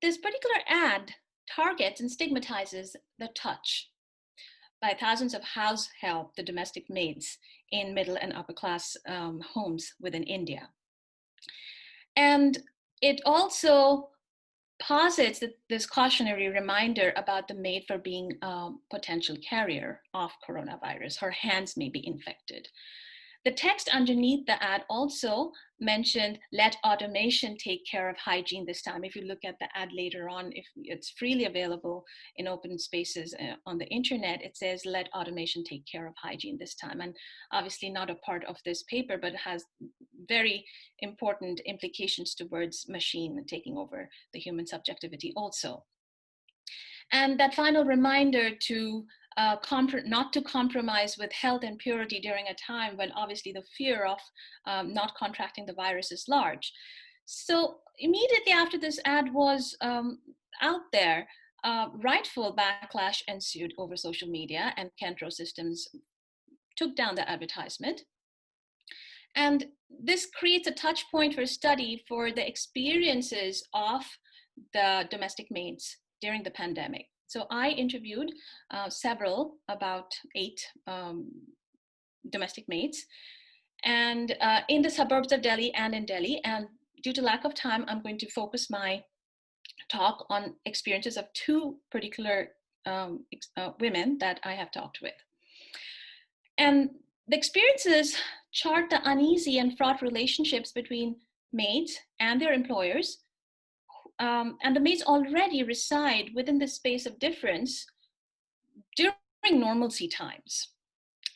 this particular ad targets and stigmatizes the touch by thousands of house help, the domestic maids in middle and upper class homes within India. And it also posits this cautionary reminder about the maid for being a potential carrier of coronavirus. Her hands may be infected. The text underneath the ad also mentioned, let automation take care of hygiene this time. If you look at the ad later on, if it's freely available in open spaces on the internet, it says, let automation take care of hygiene this time. And obviously not a part of this paper, but it has very important implications towards machine taking over the human subjectivity also. And that final reminder to not to compromise with health and purity during a time when obviously the fear of not contracting the virus is large. So immediately after this ad was out there, rightful backlash ensued over social media, and Kentro Systems took down the advertisement. And this creates a touch point for study for the experiences of the domestic maids during the pandemic. So I interviewed several, about 8 domestic maids, and in the suburbs of Delhi and in Delhi. And due to lack of time, I'm going to focus my talk on experiences of two particular women that I have talked with. And the experiences chart the uneasy and fraught relationships between maids and their employers. And the maids already reside within the space of difference during normalcy times.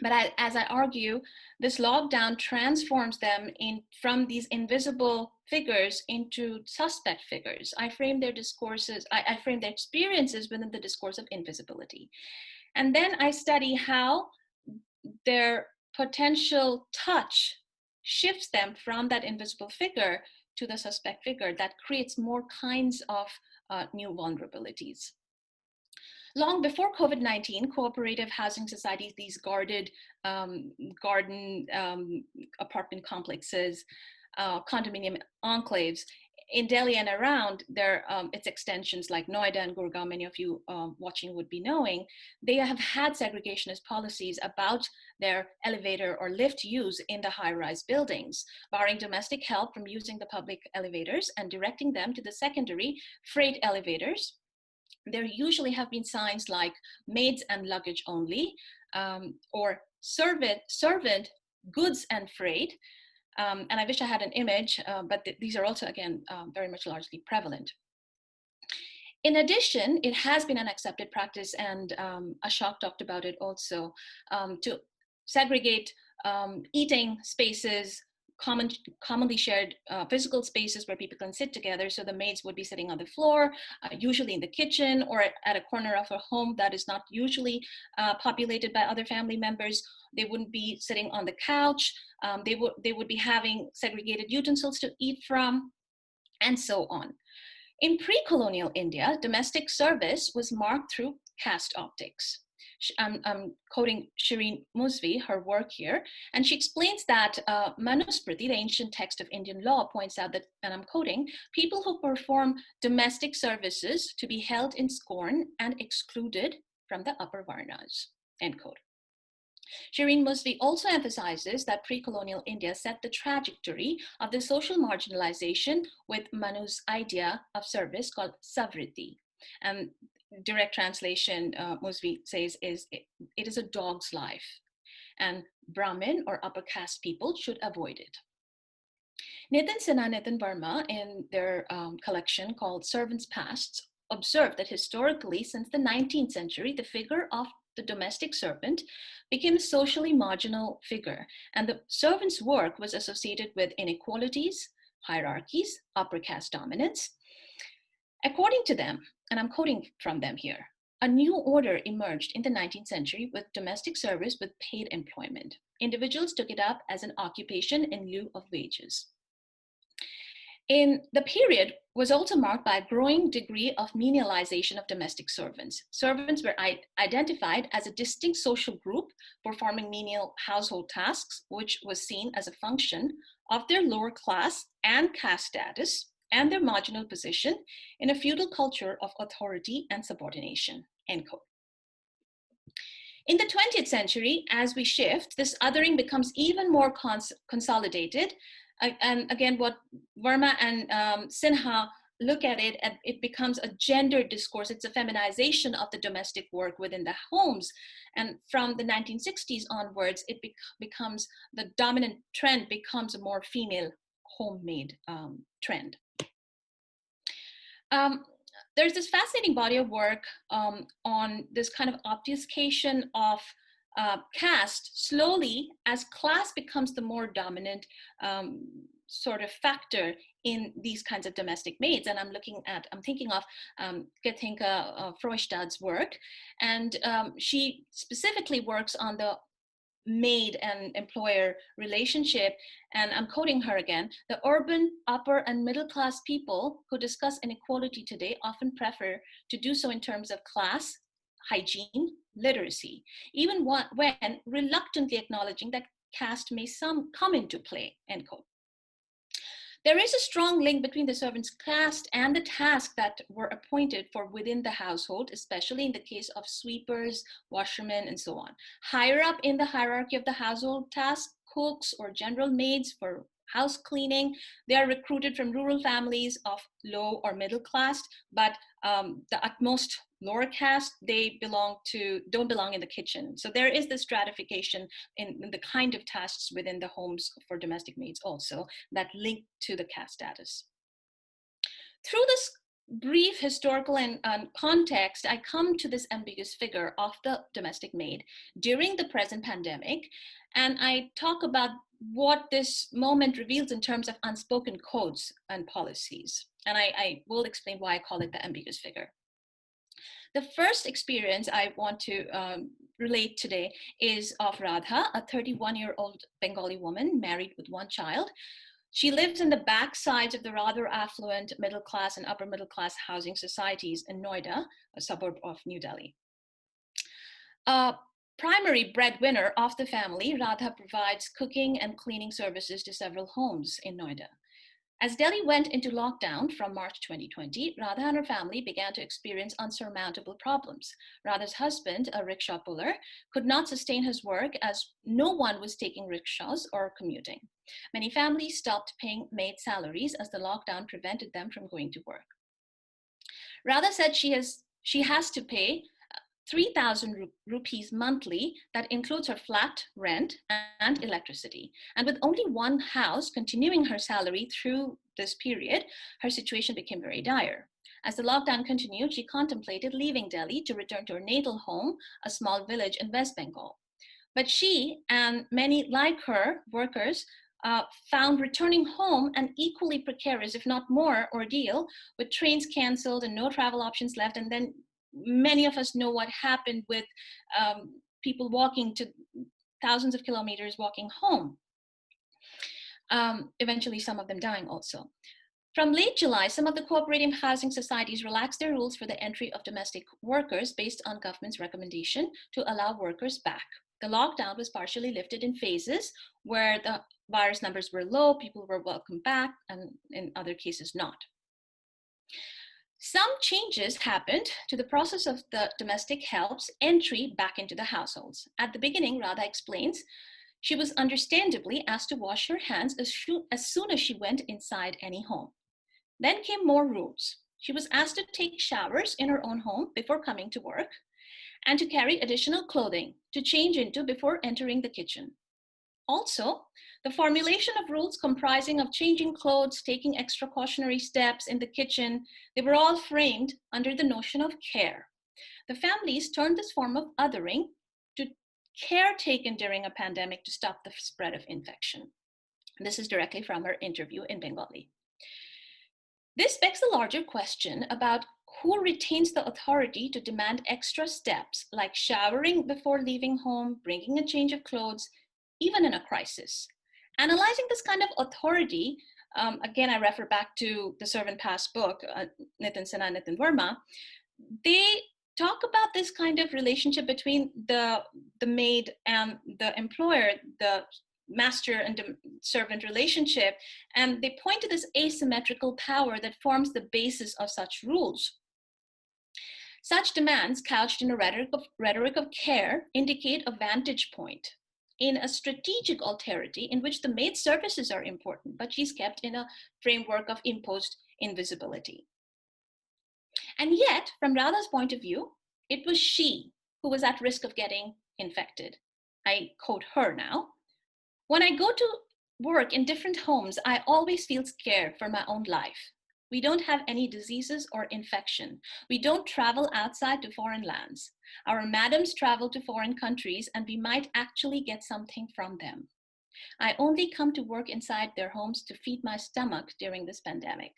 But as I argue, this lockdown transforms them from these invisible figures into suspect figures. I frame their discourses, I frame their experiences within the discourse of invisibility. And then I study how their potential touch shifts them from that invisible figure to the suspect figure that creates more kinds of new vulnerabilities. Long before COVID-19, cooperative housing societies, these guarded garden apartment complexes, condominium enclaves, in Delhi and around, its extensions like Noida and Gurgaon, many of you watching would be knowing, they have had segregationist policies about their elevator or lift use in the high-rise buildings, barring domestic help from using the public elevators and directing them to the secondary freight elevators. There usually have been signs like maids and luggage only, or servant, goods and freight. And I wish I had an image, but these are also, again, very much largely prevalent. In addition, it has been an accepted practice, and Ashaq talked about it also, to segregate eating spaces, commonly shared physical spaces where people can sit together. So the maids would be sitting on the floor, usually in the kitchen or at a corner of a home that is not usually populated by other family members. They wouldn't be sitting on the couch. They would be having segregated utensils to eat from, and so on. In pre-colonial India, domestic service was marked through caste optics. I'm quoting Shireen Musvi, her work here, and she explains that Manusmriti, the ancient text of Indian law, points out that, and I'm quoting, people who perform domestic services to be held in scorn and excluded from the upper varnas, end quote. Shireen Musvi also emphasizes that pre-colonial India set the trajectory of the social marginalization with Manu's idea of service called savriti. And direct translation, Musvi says, is it is a dog's life, and Brahmin or upper caste people should avoid it. Nitin Sinha, Nitin Verma, in their collection called Servants' Pasts, observed that historically, since the 19th century, the figure of the domestic servant became a socially marginal figure, and the servant's work was associated with inequalities, hierarchies, upper caste dominance. According to them, and I'm quoting from them here, a new order emerged in the 19th century with domestic service with paid employment. Individuals took it up as an occupation in lieu of wages. In the period was also marked by a growing degree of menialization of domestic servants. Servants were identified as a distinct social group performing menial household tasks, which was seen as a function of their lower class and caste status and their marginal position in a feudal culture of authority and subordination, end quote. In the 20th century, as we shift, this othering becomes even more consolidated. And again, what Verma and Sinha look at it, and it becomes a gendered discourse. It's a feminization of the domestic work within the homes. And from the 1960s onwards, it becomes, the dominant trend becomes a more female homemade trend. There's this fascinating body of work on this kind of obfuscation of caste slowly as class becomes the more dominant sort of factor in these kinds of domestic maids. And I'm thinking of Katinka Froistad's work, and she specifically works on the maid and employer relationship. And I'm quoting her again: the urban upper and middle class people who discuss inequality today often prefer to do so in terms of class, hygiene, literacy, even when reluctantly acknowledging that caste may come into play, end quote. There is a strong link between the servant's caste and the tasks that were appointed for within the household, especially in the case of sweepers, washermen, and so on. Higher up in the hierarchy of the household tasks, cooks or general maids for house cleaning, they are recruited from rural families of low or middle class, but the utmost lower caste, they don't belong in the kitchen. So there is this stratification in the kind of tasks within the homes for domestic maids also that link to the caste status. Through this brief historical and context, I come to this ambiguous figure of the domestic maid during the present pandemic, and I talk about what this moment reveals in terms of unspoken codes and policies. And I will explain why I call it the ambiguous figure. The first experience I want to relate today is of Radha, a 31-year-old Bengali woman married with one child. She lives in the backsides of the rather affluent middle class and upper middle class housing societies in Noida, a suburb of New Delhi. Primary breadwinner of the family, Radha provides cooking and cleaning services to several homes in Noida. As Delhi went into lockdown from March 2020, Radha and her family began to experience unsurmountable problems. Radha's husband, a rickshaw puller, could not sustain his work as no one was taking rickshaws or commuting. Many families stopped paying maid salaries as the lockdown prevented them from going to work. Radha said she has to pay 3,000 rupees monthly. That includes her flat rent and electricity. And with only one house continuing her salary through this period, her situation became very dire. As the lockdown continued, she contemplated leaving Delhi to return to her natal home, a small village in West Bengal. But she and many like her workers found returning home an equally precarious, if not more, ordeal, with trains canceled and no travel options left. And then many of us know what happened with people walking to thousands of kilometers walking home. Eventually, some of them dying also. From late July, some of the cooperative housing societies relaxed their rules for the entry of domestic workers based on government's recommendation to allow workers back. The lockdown was partially lifted in phases where the virus numbers were low, people were welcomed back, and in other cases not. Some changes happened to the process of the domestic help's entry back into the households. At the beginning, Radha explains, she was understandably asked to wash her hands as soon as she went inside any home. Then came more rules. She was asked to take showers in her own home before coming to work and to carry additional clothing to change into before entering the kitchen. Also, the formulation of rules comprising of changing clothes, taking extra cautionary steps in the kitchen, they were all framed under the notion of care. The families turned this form of othering to care taken during a pandemic to stop the spread of infection. This is directly from her interview in Bengali. This begs the larger question about who retains the authority to demand extra steps like showering before leaving home, bringing a change of clothes, even in a crisis. Analyzing this kind of authority, again, I refer back to the Servant Past book, Nitin Sinha, Nitin Verma, they talk about this kind of relationship between the maid and the employer, the master and servant relationship, and they point to this asymmetrical power that forms the basis of such rules. Such demands, couched in a rhetoric of care, indicate a vantage point in a strategic alterity in which the maid's services are important, but she's kept in a framework of imposed invisibility. And yet, from Radha's point of view, it was she who was at risk of getting infected. I quote her now. When I go to work in different homes, I always feel scared for my own life. We don't have any diseases or infection. We don't travel outside to foreign lands. Our madams travel to foreign countries and we might actually get something from them. I only come to work inside their homes to feed my stomach during this pandemic.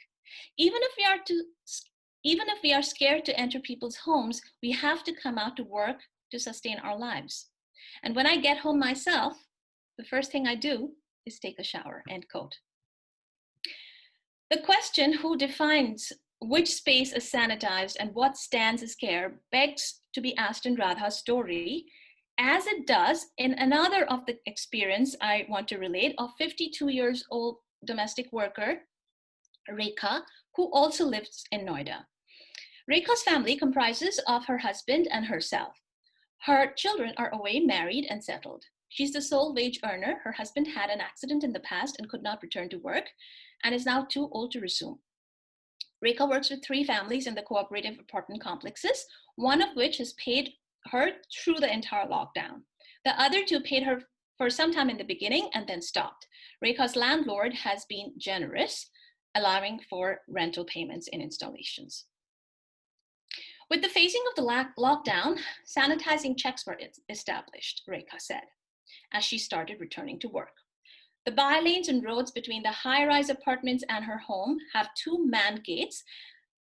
Even if we are scared to enter people's homes, we have to come out to work to sustain our lives. And when I get home myself, the first thing I do is take a shower, end quote. The question, who defines which space is sanitized and what stands as care, begs to be asked in Radha's story, as it does in another of the experience I want to relate of 52 years old domestic worker Rekha, who also lives in Noida. Rekha's family comprises of her husband and herself. Her children are away, married, and settled. She's the sole wage earner. Her husband had an accident in the past and could not return to work and is now too old to resume. Rekha works with 3 families in the cooperative apartment complexes, one of which has paid her through the entire lockdown. The other 2 paid her for some time in the beginning and then stopped. Rekha's landlord has been generous, allowing for rental payments in installations. With the phasing of the lockdown, sanitizing checks were established, Rekha said, as she started returning to work. The bylanes and roads between the high-rise apartments and her home have 2 manned gates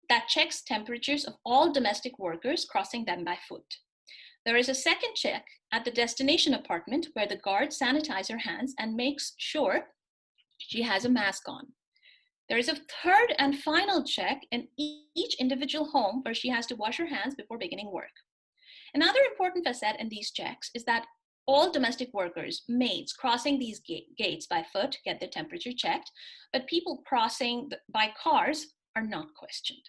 that checks temperatures of all domestic workers crossing them by foot. There is a second check at the destination apartment where the guard sanitizes her hands and makes sure she has a mask on. There is a third and final check in each individual home where she has to wash her hands before beginning work. Another important facet in these checks is that all domestic workers, maids crossing these gates by foot get their temperature checked, but people crossing by cars are not questioned.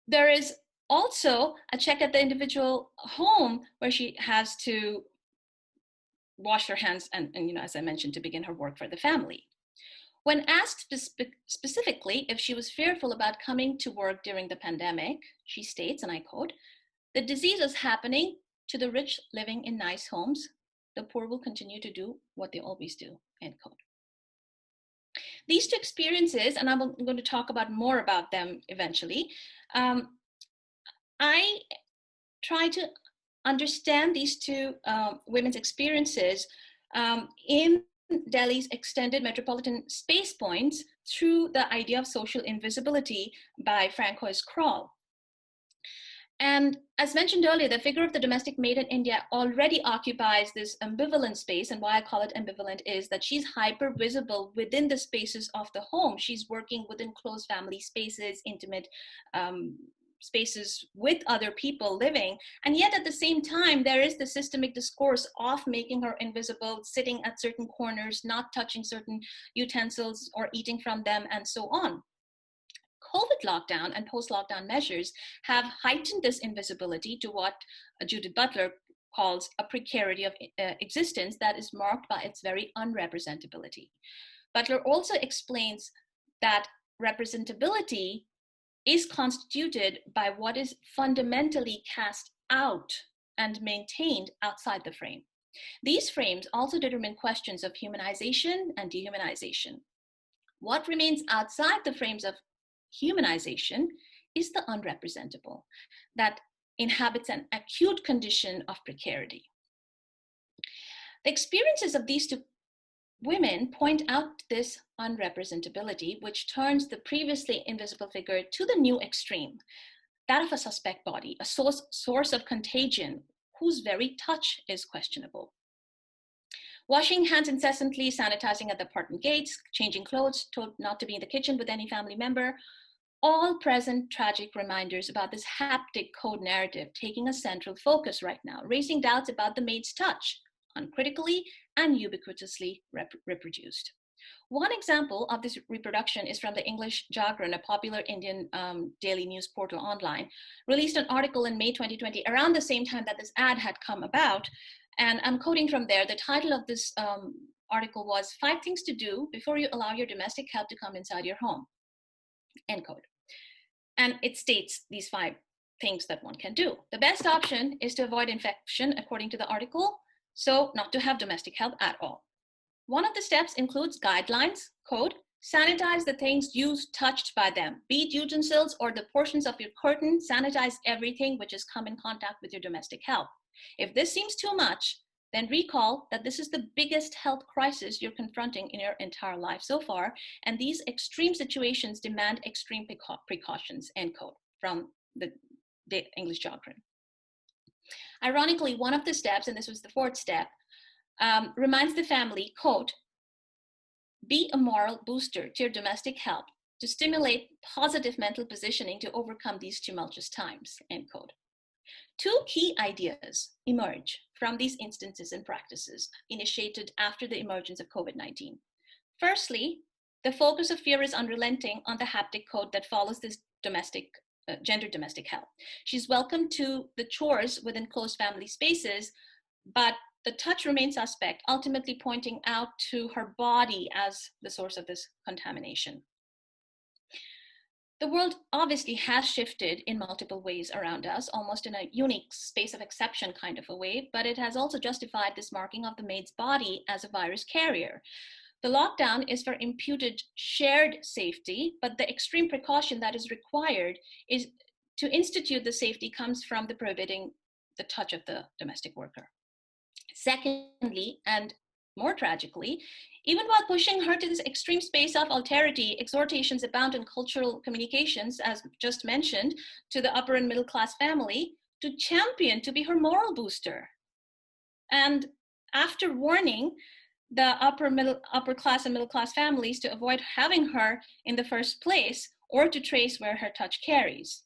There is also a check at the individual home where she has to wash her hands and as I mentioned, to begin her work for the family. When asked specifically if she was fearful about coming to work during the pandemic, she states, and I quote, "The disease is happening to the rich living in nice homes. The poor will continue to do what they always do," end quote. These 2 experiences, and I'm going to talk about more about them eventually, I try to understand these 2 women's experiences in Delhi's extended metropolitan space points through the idea of social invisibility by Francois Krol. And as mentioned earlier, the figure of the domestic maid in India already occupies this ambivalent space. And why I call it ambivalent is that she's hyper visible within the spaces of the home. She's working within close family spaces, intimate spaces with other people living. And yet at the same time, there is the systemic discourse of making her invisible, sitting at certain corners, not touching certain utensils or eating from them, and so on. COVID lockdown and post-lockdown measures have heightened this invisibility to what Judith Butler calls a precarity of existence that is marked by its very unrepresentability. Butler also explains that representability is constituted by what is fundamentally cast out and maintained outside the frame. These frames also determine questions of humanization and dehumanization. What remains outside the frames of humanization is the unrepresentable that inhabits an acute condition of precarity. The experiences of these 2 women point out this unrepresentability, which turns the previously invisible figure to the new extreme, that of a suspect body, a source of contagion whose very touch is questionable. Washing hands incessantly, sanitizing at the apartment gates, changing clothes, told not to be in the kitchen with any family member, all present tragic reminders about this haptic code narrative taking a central focus right now, raising doubts about the maid's touch, uncritically and ubiquitously reproduced. One example of this reproduction is from the English Jagran, a popular Indian daily news portal online, released an article in May 2020, around the same time that this ad had come about. And I'm quoting from there. The title of this article was 5 Things to Do Before You Allow Your Domestic Help to Come Inside Your Home, end quote. And it states these 5 things that one can do. The best option is to avoid infection, according to the article, so not to have domestic help at all. One of the steps includes guidelines, code, sanitize the things used, touched by them, be it utensils or the portions of your curtain, sanitize everything which has come in contact with your domestic help. If this seems too much, then recall that this is the biggest health crisis you're confronting in your entire life so far, and these extreme situations demand extreme precautions, end quote, from the English Jagran. Ironically, one of the steps, and this was the 4th step, reminds the family, quote, be a moral booster to your domestic help to stimulate positive mental positioning to overcome these tumultuous times, end quote. 2 key ideas emerge from these instances and practices initiated after the emergence of COVID-19. Firstly, the focus of fear is unrelenting on the haptic code that follows this gender domestic hell. She's welcome to the chores within closed family spaces, but the touch remains suspect, ultimately pointing out to her body as the source of this contamination. The world obviously has shifted in multiple ways around us, almost in a unique space of exception kind of a way, but it has also justified this marking of the maid's body as a virus carrier. The lockdown is for imputed shared safety, but the extreme precaution that is required is to institute the safety comes from the prohibiting the touch of the domestic worker. Secondly, and more tragically, even while pushing her to this extreme space of alterity, exhortations abound in cultural communications, as just mentioned, to the upper and middle class family to champion, to be her moral booster. And after warning the upper class and middle class families to avoid having her in the first place or to trace where her touch carries.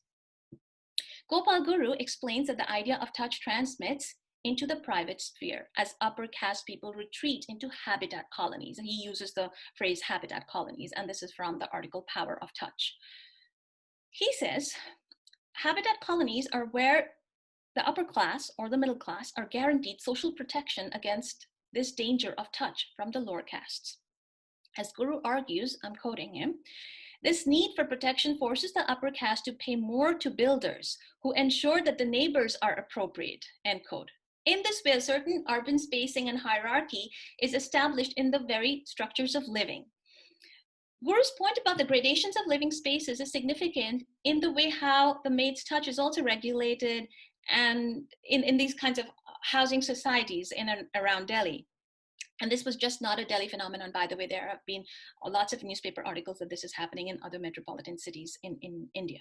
Gopal Guru explains that the idea of touch transmits into the private sphere as upper caste people retreat into habitat colonies. And he uses the phrase habitat colonies, and this is from the article Power of Touch. He says, habitat colonies are where the upper class or the middle class are guaranteed social protection against this danger of touch from the lower castes. As Guru argues, I'm quoting him, this need for protection forces the upper caste to pay more to builders who ensure that the neighbors are appropriate, end quote. In this way, a certain urban spacing and hierarchy is established in the very structures of living. Guru's point about the gradations of living spaces is significant in the way how the maid's touch is also regulated and in these kinds of housing societies in and around Delhi. And this was just not a Delhi phenomenon, by the way. There have been lots of newspaper articles that this is happening in other metropolitan cities in India.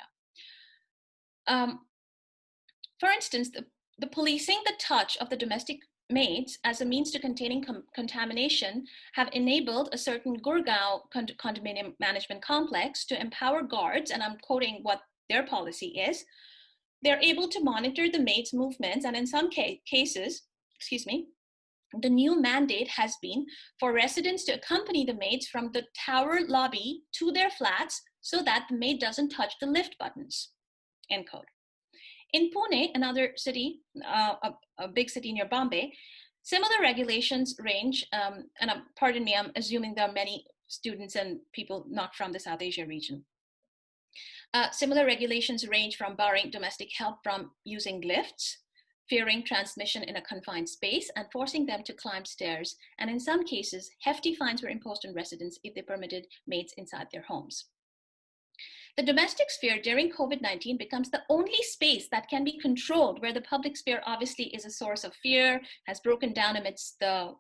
For instance, the policing the touch of the domestic maids as a means to containing contamination have enabled a certain Gurgaon condominium management complex to empower guards, and I'm quoting what their policy is. They're able to monitor the maids' movements, and in some cases, the new mandate has been for residents to accompany the maids from the tower lobby to their flats so that the maid doesn't touch the lift buttons, end quote. In Pune, another city, a big city near Bombay, similar regulations range, and pardon me, I'm assuming there are many students and people not from the South Asia region. Similar regulations range from barring domestic help from using lifts, fearing transmission in a confined space, and forcing them to climb stairs. And in some cases, hefty fines were imposed on residents if they permitted maids inside their homes. The domestic sphere during COVID-19 becomes the only space that can be controlled, where the public sphere obviously is a source of fear, has broken down amidst the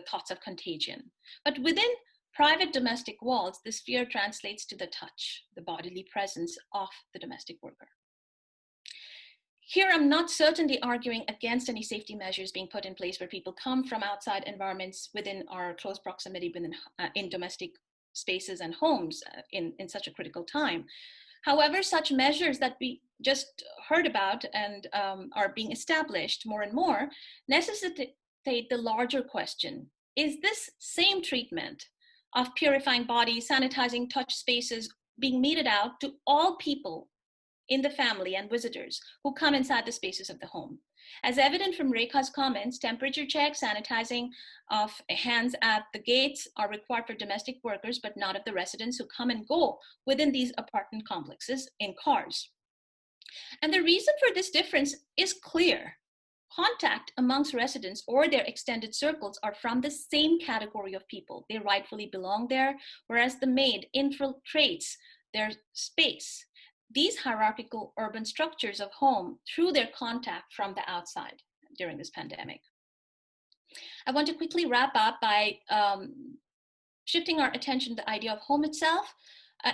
thoughts of contagion. But within private domestic walls, this fear translates to the touch, the bodily presence of the domestic worker. Here, I'm not certainly arguing against any safety measures being put in place where people come from outside environments within our close proximity in domestic spaces and homes in such a critical time. However, such measures that we just heard about and are being established more and more necessitate the larger question. Is this same treatment of purifying bodies, sanitizing touch spaces being meted out to all people in the family and visitors who come inside the spaces of the home? As evident from Rekha's comments, temperature checks, sanitizing of hands at the gates are required for domestic workers, but not of the residents who come and go within these apartment complexes in cars. And the reason for this difference is clear. Contact amongst residents or their extended circles are from the same category of people. They rightfully belong there, whereas the maid infiltrates their space, these hierarchical urban structures of home, through their contact from the outside during this pandemic. I want to quickly wrap up by shifting our attention to the idea of home itself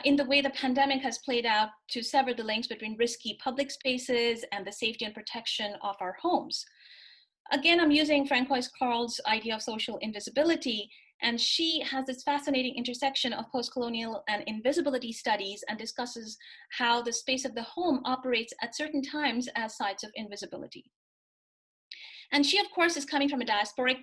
in the way the pandemic has played out to sever the links between risky public spaces and the safety and protection of our homes. Again, I'm using Francois Carl's idea of social invisibility, and she has this fascinating intersection of postcolonial and invisibility studies and discusses how the space of the home operates at certain times as sites of invisibility. And she, of course, is coming from a diasporic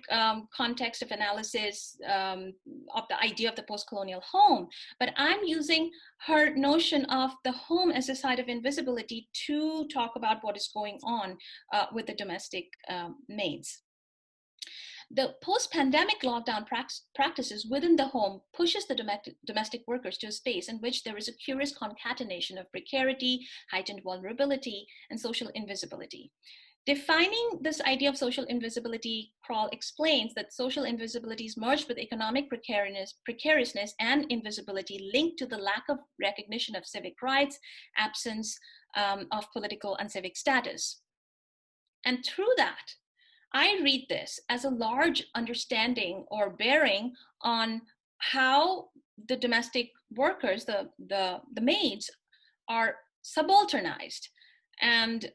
context of analysis of the idea of the post-colonial home. But I'm using her notion of the home as a site of invisibility to talk about what is going on with the domestic maids. The post-pandemic lockdown practices within the home pushes the domestic workers to a space in which there is a curious concatenation of precarity, heightened vulnerability, and social invisibility. Defining this idea of social invisibility, Kroll explains that social invisibilities merge with economic precariousness and invisibility linked to the lack of recognition of civic rights, absence of political and civic status. And through that, I read this as a large understanding or bearing on how the domestic workers, the maids, are subalternized and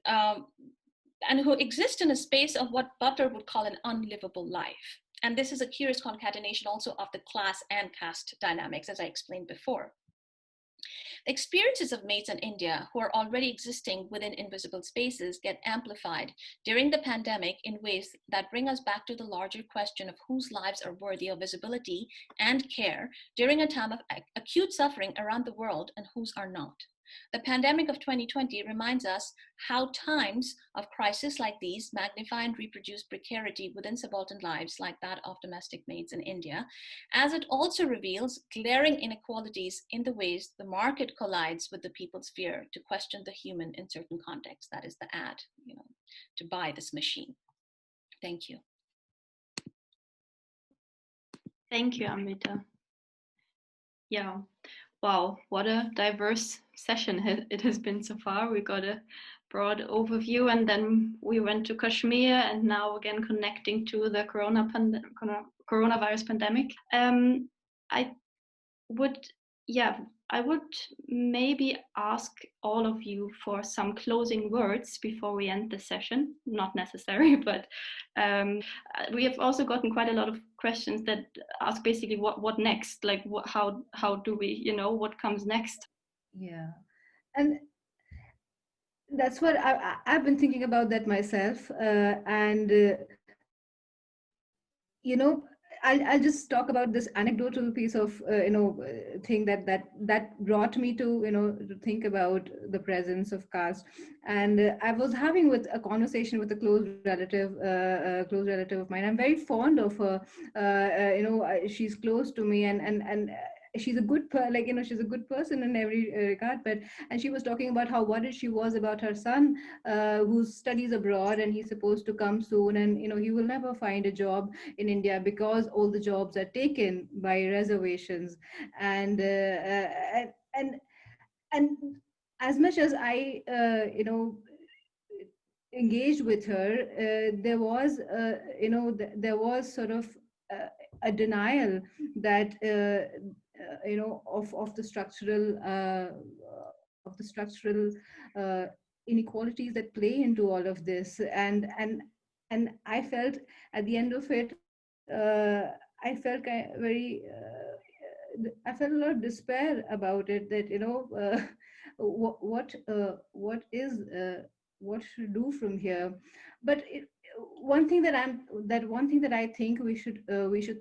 who exist in a space of what Butler would call an unlivable life. And this is a curious concatenation also of the class and caste dynamics, as I explained before. The experiences of maids in India who are already existing within invisible spaces get amplified during the pandemic in ways that bring us back to the larger question of whose lives are worthy of visibility and care during a time of acute suffering around the world and whose are not. The pandemic of 2020 reminds us how times of crisis like these magnify and reproduce precarity within subaltern lives like that of domestic maids in India, as it also reveals glaring inequalities in the ways the market collides with the people's fear to question the human in certain contexts. That is the ad, to buy this machine. Thank you. Thank you, Amrita. Yeah. Wow, what a diverse session it has been so far. We got a broad overview, and then we went to Kashmir, and now again connecting to the coronavirus pandemic. I would maybe ask all of you for some closing words before we end the session. Not necessary, but we have also gotten quite a lot of questions that ask basically what next, like how do we, what comes next? Yeah, and that's what I've been thinking about that myself, I'll just talk about this anecdotal piece of thing that brought me to to think about the presence of caste. And I was having a conversation with a close relative of mine. I'm very fond of her. She's close to me, and she's a good she's a good person in every regard. And she was talking about how worried she was about her son, who studies abroad, and he's supposed to come soon, and he will never find a job in India because all the jobs are taken by reservations. And as much as I engaged with her, there was there was sort of a denial that of the structural inequalities that play into all of this. And I felt at the end of it, I felt I felt a lot of despair about it, that what should do from here. But one thing that I think we should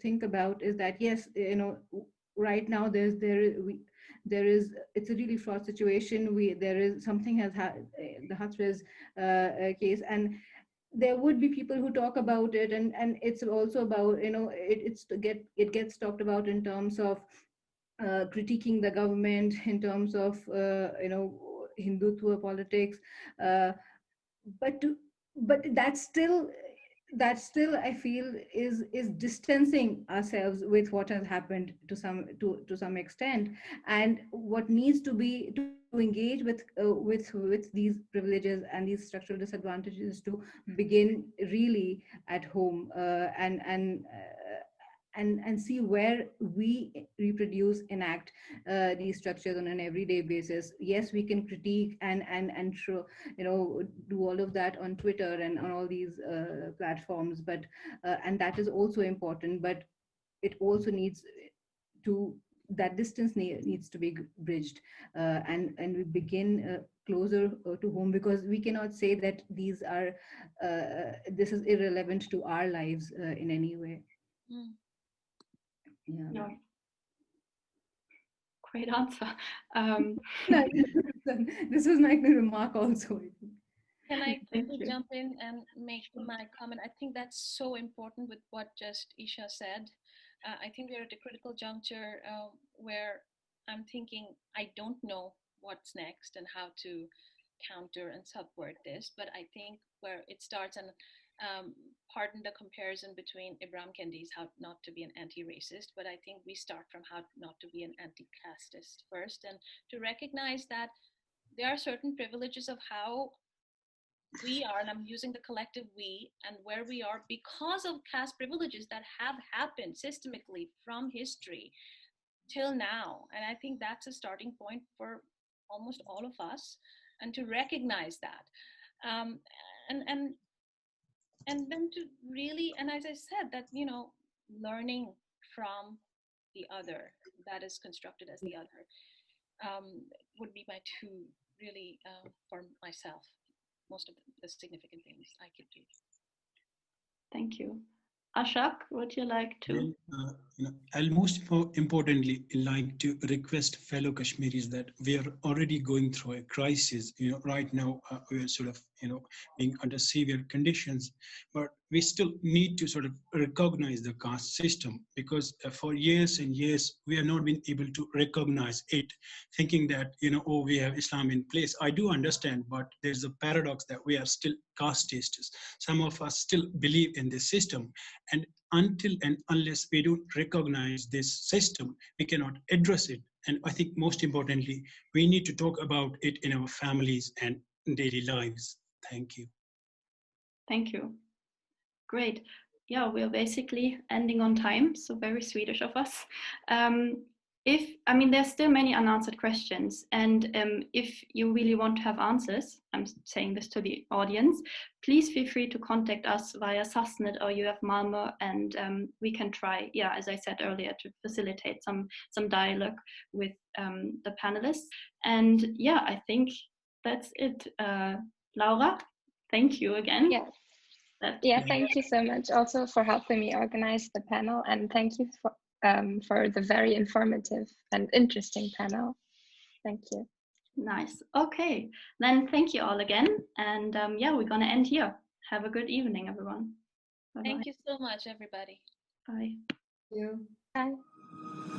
think about is that, yes, right now there is it's a really fraught situation. There is something has the Hathras case, and there would be people who talk about it, and it's also about it gets talked about in terms of critiquing the government, in terms of Hindutva politics, but that's still I feel is distancing ourselves with what has happened to some extent. And what needs to be to engage with these privileges and these structural disadvantages to begin really at home, and see where we reproduce, enact these structures on an everyday basis. Yes, we can critique and show, do all of that on Twitter and on all these platforms, but and that is also important, but it also needs to that distance needs to be bridged, and we begin closer to home, because we cannot say that these are this is irrelevant to our lives in any way. Mm. Yeah. Yeah. Great answer. This was my remark also. Can I Thank quickly you. jump in and make my comment? I think that's so important with what just Isha said. I think we're at a critical juncture where I'm thinking, I don't know what's next and how to counter and subvert this, but I think where it starts, and pardon the comparison between Ibram Kendi's How Not to Be an Anti-Racist, but I think we start from How Not to Be an Anti-Casteist first, and to recognize that there are certain privileges of how we are, and I'm using the collective we, and where we are because of caste privileges that have happened systemically from history till now. And I think that's a starting point for almost all of us, and to recognize that. And then to really, and as I said, that, you know, learning from the other that is constructed as the other would be my two really, for myself, most of the significant things I could do. Thank you. Ashaq, would you like to? Well, I'll most importantly like to request fellow Kashmiris that we are already going through a crisis. Right now we are sort of, being under severe conditions, but we still need to sort of recognize the caste system, because for years and years we have not been able to recognize it, thinking that, oh, we have Islam in place. I do understand, but there's a paradox that we are still casteists. Some of us still believe in this system. And until and unless we don't recognize this system, we cannot address it. And I think most importantly, we need to talk about it in our families and daily lives. Thank you. Thank you. Great. Yeah, we're basically ending on time, so very Swedish of us. There's still many unanswered questions, and if you really want to have answers, I'm saying this to the audience, please feel free to contact us via Sasnet or UF Malmö, and we can try, as I said earlier, to facilitate some dialogue with the panelists. And I think that's it. Laura, thank you again. Thank you so much also for helping me organize the panel, and thank you for the very informative and interesting panel. Thank you. Nice. Okay, then thank you all again, and we're gonna end here. Have a good evening, everyone. Bye-bye. Thank you so much, everybody. Bye. Thank you. Bye.